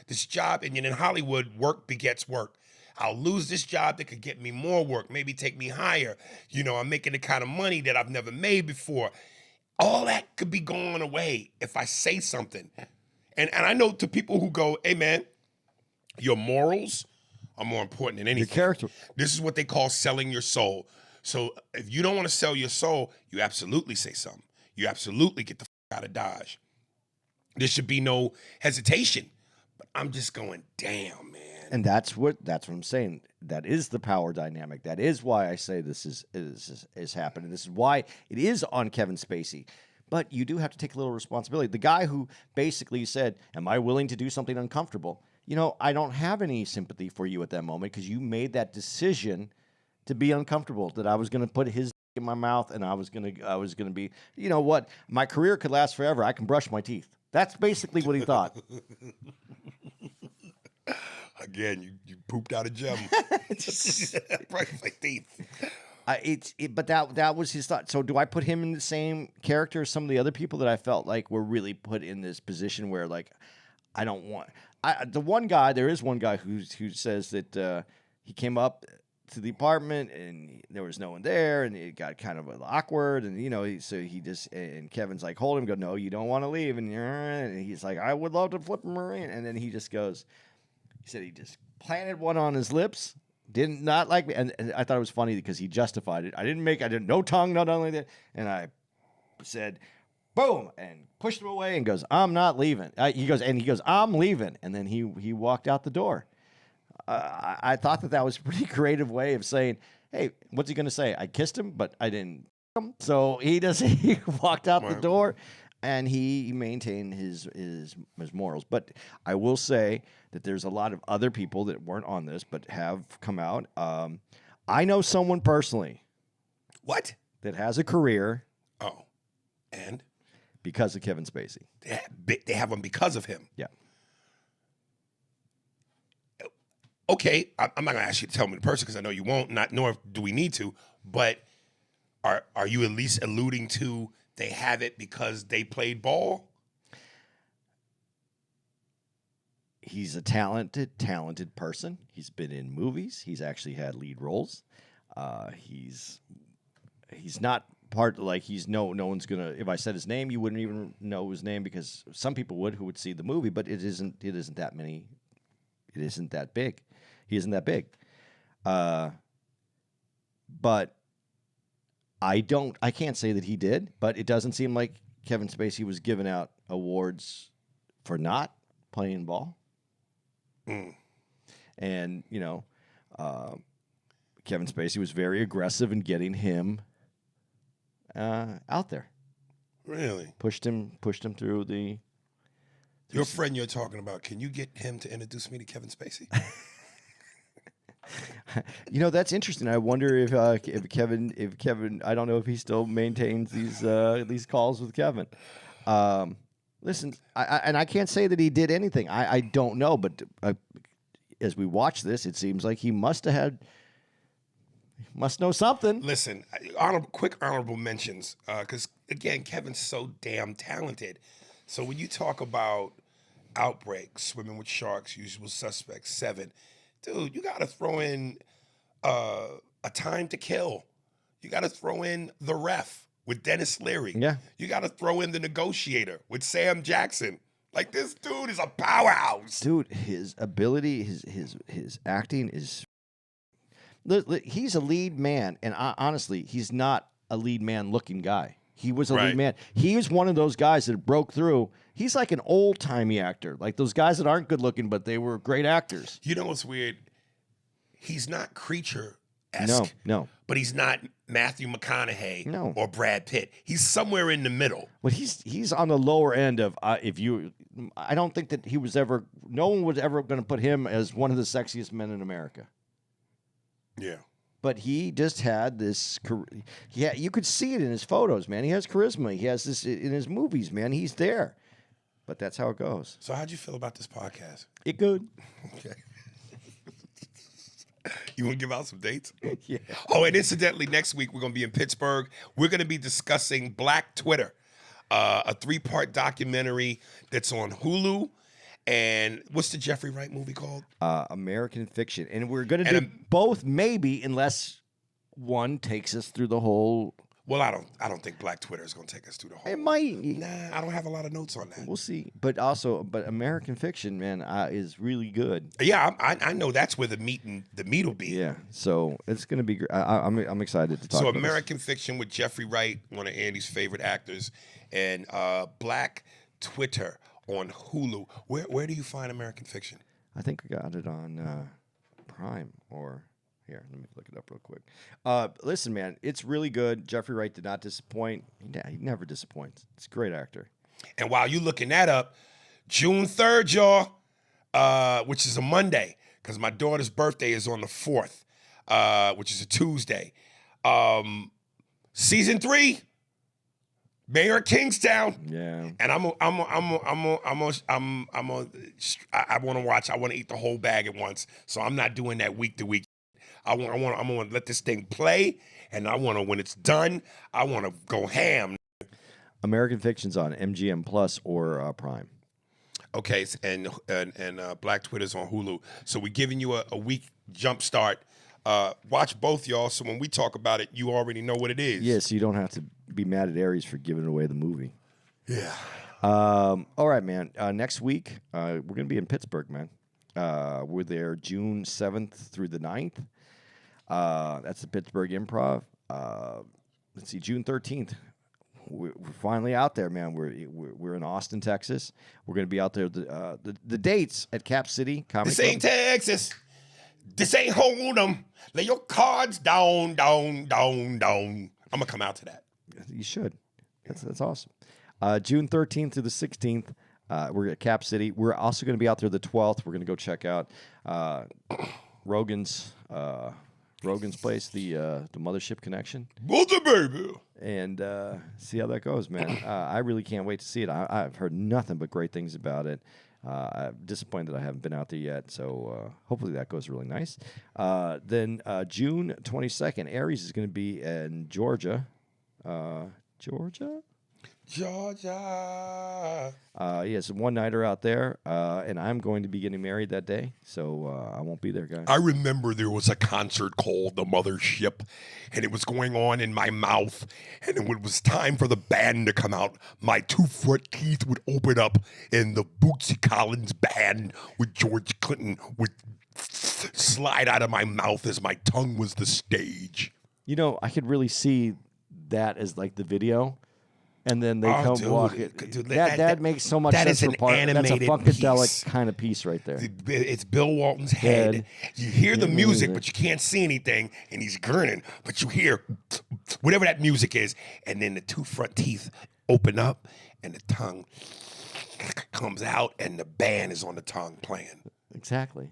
this job. And in Hollywood, work begets work. I'll lose this job that could get me more work, maybe take me higher. I'm making the kind of money that I've never made before. All that could be going away if I say something. And I know to people who go, hey, man, your morals are more important than anything. Your character. This is what they call selling your soul. So if you don't want to sell your soul, you absolutely say something. You absolutely get the fuck out of Dodge. There should be no hesitation. But I'm just going, damn, man. And that's what I'm saying. That is the power dynamic. That is why I say this is happening. This is why it is on Kevin Spacey. But you do have to take a little responsibility. The guy who basically said, am I willing to do something uncomfortable? I don't have any sympathy for you at that moment because you made that decision to be uncomfortable, that I was going to put his in my mouth and I was going to be, what? My career could last forever. I can brush my teeth. That's basically what he thought. Again, you pooped out a gem. Brush my teeth. But that was his thought. So do I put him in the same character as some of the other people that I felt like were really put in this position where like I don't want there is one guy who says that he came up to the apartment and there was no one there and it got kind of awkward and and Kevin's like hold him, go no, you don't want to leave, and he's like I would love to flip him around, and then he said he just planted one on his lips. Did not like me, and I thought it was funny because he justified it. I did no tongue, no nothing like that, and I said, "Boom!" and pushed him away, and goes, "I'm not leaving." He goes, "I'm leaving," and then he walked out the door. I thought that was a pretty creative way of saying, "Hey, what's he gonna say? I kissed him, but I didn't." So he walked out the door. And he maintained his morals. But I will say that there's a lot of other people that weren't on this but have come out. I know someone personally. What? That has a career. Oh. And? Because of Kevin Spacey. They have one because of him. Yeah. Okay, I'm not going to ask you to tell me the person because I know you won't, nor do we need to. But are you at least alluding to they have it because they played ball? He's a talented person. He's been in movies. He's actually had lead roles. He's not part like he's no one's gonna. If I said his name, you wouldn't even know his name because some people would who would see the movie. But it isn't that many. It isn't that big. He isn't that big. But. I can't say that he did, but it doesn't seem like Kevin Spacey was giving out awards for not playing ball. Mm. And, Kevin Spacey was very aggressive in getting him out there. Really? Pushed him through the... Your friend you're talking about, can you get him to introduce me to Kevin Spacey? That's interesting. I wonder if Kevin, I don't know if he still maintains these calls with Kevin. Listen, I can't say that he did anything. I don't know, but as we watch this, it seems like he must know something. Listen, quick honorable mentions, because again, Kevin's so damn talented. So when you talk about Outbreak, Swimming with Sharks, Usual Suspects, 7. Dude, you got to throw in A Time to Kill. You got to throw in The Ref with Dennis Leary. Yeah. You got to throw in The Negotiator with Sam Jackson. Like, this dude is a powerhouse. Dude, his ability, his acting is... He's a lead man, and honestly, he's not a lead man looking guy. He was a lead man. He was one of those guys that broke through. He's like an old-timey actor, like those guys that aren't good-looking, but they were great actors. You know what's weird? He's not Creature-esque. No. But he's not Matthew McConaughey or Brad Pitt. He's somewhere in the middle. But he's on the lower end of I don't think that he was ever. No one was ever going to put him as one of the sexiest men in America. Yeah. But he just had this. Yeah, you could see it in his photos, man. He has charisma. He has this in his movies, man. He's there. But that's how it goes. So how'd you feel about this podcast? It good. Okay. You want to give out some dates? Yeah. Oh, and incidentally, next week we're going to be in Pittsburgh. We're going to be discussing Black Twitter, a 3-part documentary that's on Hulu. And what's the Jeffrey Wright movie called? American Fiction. And we're going to do both, maybe, unless one takes us through the whole... Well, I don't think Black Twitter is going to take us through the whole... It might. Nah, I don't have a lot of notes on that. We'll see. But American Fiction, man, is really good. Yeah, I know that's where the meat will be. Yeah, so it's going to be great. I'm excited to talk about American Fiction with Jeffrey Wright, one of Andy's favorite actors, and Black Twitter on Hulu. Where do you find American Fiction? I think we got it on Prime or... Here, let me look it up real quick. Listen, man, it's really good. Jeffrey Wright did not disappoint. He never disappoints. It's a great actor. And while you're looking that up, June 3rd, y'all, which is a Monday, because my daughter's birthday is on the 4th, which is a Tuesday. Season 3, Mayor of Kingstown. Yeah. And I want to watch. I want to eat the whole bag at once. So I'm not doing that week to week. I want to let this thing play, and I want to, when it's done, I want to go ham. American Fiction's on MGM Plus or Prime. Okay, and Black Twitter's on Hulu. So we're giving you a week jump start. Watch both, y'all, so when we talk about it, you already know what it is. Yeah, so you don't have to be mad at Aries for giving away the movie. Yeah. All right, man. Next week, we're going to be in Pittsburgh, man. We're there June 7th through the 9th. That's the Pittsburgh Improv. Let's see, June 13th. We're finally out there, man. We're in Austin, Texas. We're going to be out there. The dates at Cap City Comedy This ain't Texas. This ain't Hold'em. Lay your cards down. I'm going to come out to that. You should. That's awesome. June 13th through the 16th, we're at Cap City. We're also going to be out there the 12th. We're going to go check out Rogan's place, the Mothership Connection. Mother baby. And see how that goes, man. I really can't wait to see it. I've heard nothing but great things about it. I'm disappointed that I haven't been out there yet, so hopefully that goes really nice. Then June 22nd, Aries is going to be in Georgia. Georgia? He has a one-nighter out there, and I'm going to be getting married that day, so I won't be there, guys. I remember there was a concert called The Mothership, and it was going on in my mouth, and when it was time for the band to come out, my two front teeth would open up, and the Bootsy Collins band with George Clinton would slide out of my mouth as my tongue was the stage. You know, I could really see that as like the video. And then they come walk it. Dude, that makes so much sense for part. That's a funkadelic kind of piece right there. It's Bill Walton's head. You hear the music, but you can't see anything, and he's grinning. But you hear whatever that music is, and then the two front teeth open up, and the tongue comes out, and the band is on the tongue playing. Exactly.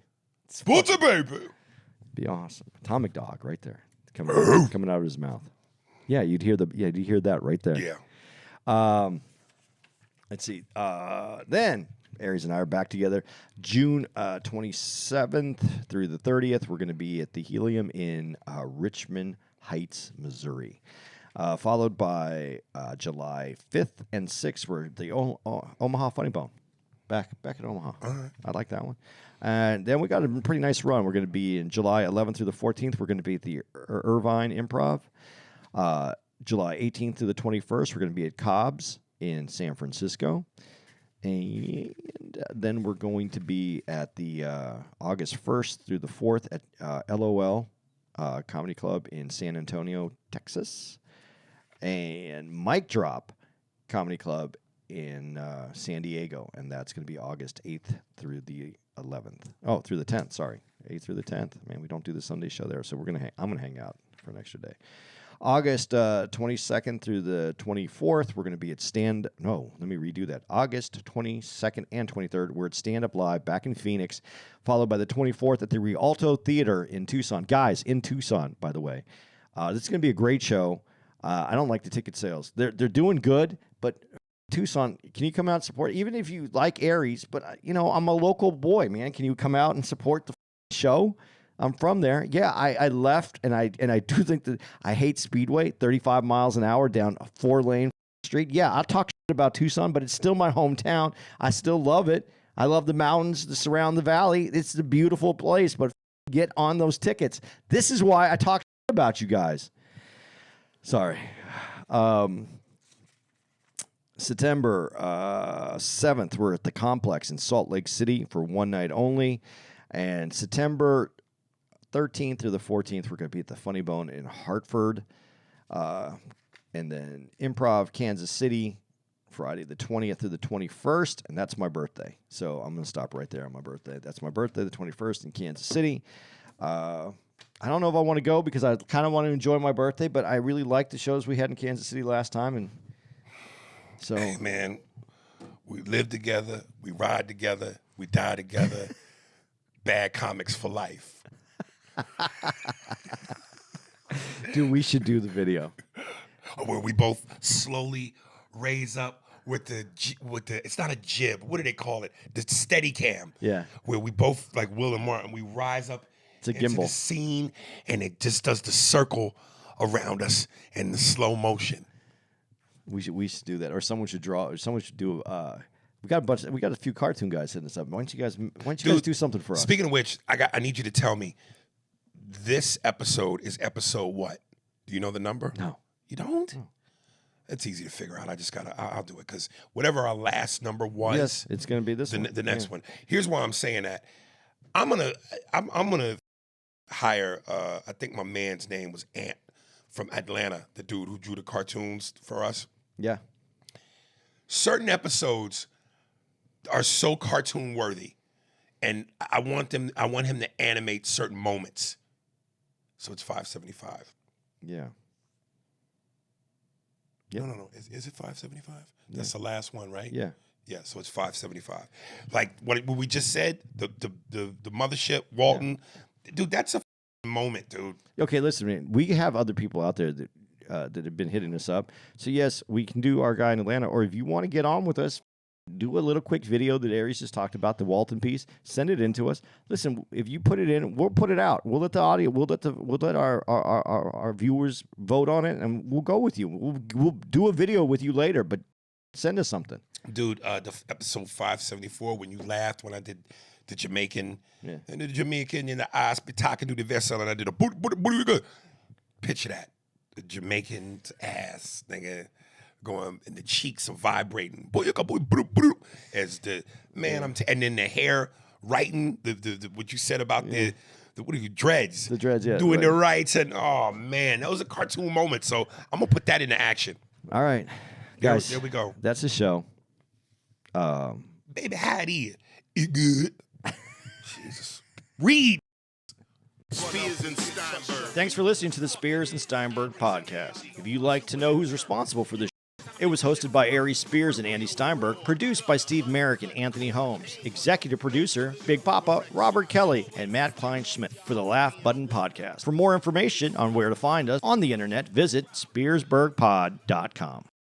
What's a baby? Be awesome. Atomic Dog right there, coming out of his mouth. Yeah, you'd hear that right there. Yeah. Let's see. Then Aries and I are back together. June 27th through the 30th, we're going to be at the Helium in Richmond Heights, Missouri. Followed by July 5th and 6th, we're at the Omaha Funny Bone. Back at Omaha. All right. I like that one. And then we got a pretty nice run. We're going to be in July 11th through the 14th. We're going to be at the Irvine Improv. July 18th to the 21st, we're going to be at Cobb's in San Francisco. And then we're going to be at the August 1st through the 4th at LOL Comedy Club in San Antonio, Texas. And Mic Drop Comedy Club in San Diego. And that's going to be August 8th through the 11th. Oh, through the 10th, sorry. 8th through the 10th. Man, we don't do the Sunday show there, so I'm going to hang out for an extra day. August 22nd through the 24th, we're going to be at August 22nd and 23rd, we're at Stand Up Live back in Phoenix, followed by the 24th at the Rialto Theater in Tucson. Guys, in Tucson, by the way. This is going to be a great show. I don't like the ticket sales. They're doing good, but Tucson, can you come out and support? Even if you like Aries, but, I'm a local boy, man. Can you come out and support the show? I'm from there. Yeah, I left, and I do think that I hate Speedway, 35 miles an hour down a 4-lane street. Yeah, I'll talk shit about Tucson, but it's still my hometown. I still love it. I love the mountains that surround the valley. It's a beautiful place, but get on those tickets. This is why I talk shit about you guys. Sorry. September 7th, we're at the Complex in Salt Lake City for one night only. And September 13th through the 14th, we're going to be at the Funny Bone in Hartford. And then Improv Kansas City, Friday the 20th through the 21st. And that's my birthday. So I'm going to stop right there on my birthday. That's my birthday, the 21st in Kansas City. I don't know if I want to go because I kind of want to enjoy my birthday, but I really liked the shows we had in Kansas City last time. And so, hey, man, we live together. We ride together. We die together. Bad comics for life. Dude, we should do the video where we both slowly raise up with the it's not a jib. What do they call it? The steady cam. Yeah. Where we both, like Will and Martin, we rise up It's a into the gimbal. scene, and it just does the circle around us and the slow motion. We should do that, or someone should draw, or someone should do. We got a few cartoon guys hitting us up. Why don't you guys do something for us? Speaking of which, I need you to tell me. This episode is episode what? Do you know the number? No. You don't? No. It's easy to figure out. I'll do it because whatever our last number was, Yes, it's gonna be this the, one. the next one. Here's why I'm saying that. I'm gonna hire. I think my man's name was Ant from Atlanta, the dude who drew the cartoons for us. Yeah. Certain episodes are so cartoon worthy, and I want him to animate certain moments. So it's $575. Yeah. Yep. No. Is it $575? That's the last one, right? Yeah. Yeah. So it's $575. Like what we just said, the mothership, Walton, dude. That's a moment, dude. Okay, listen, man. We have other people out there that have been hitting us up. So yes, we can do our guy in Atlanta, or if you want to get on with us, do a little quick video that Aries just talked about, the Walton piece. Send it in to us. Listen, if you put it in, we'll put it out. We'll let the audio, we'll let our viewers vote on it, and we'll go with you. We'll do a video with you later, but send us something, Dude, the episode 574 when you laughed when I did the Jamaican and the Jamaican in the eyes be talking to the vessel and I did a boot good. Picture that, the Jamaican's ass, nigga. Going and the cheeks are vibrating. As the man, and then the hair writing the what you said about the what are you dreads? The dreads, yeah. Doing the rights and oh man, that was a cartoon moment. So I'm gonna put that into action. All right, guys. There we go. That's the show. Baby, how it is? It good. Jesus. Read. Spears and Steinberg. Thanks for listening to the Spears and Steinberg podcast. If you'd like to know who's responsible for this, it was hosted by Aries Spears and Andy Steinberg, produced by Steve Merrick and Anthony Holmes, executive producer, Big Papa, Robert Kelly, and Matt Kleinschmidt for the Laugh Button Podcast. For more information on where to find us on the internet, visit SpearsburgPod.com.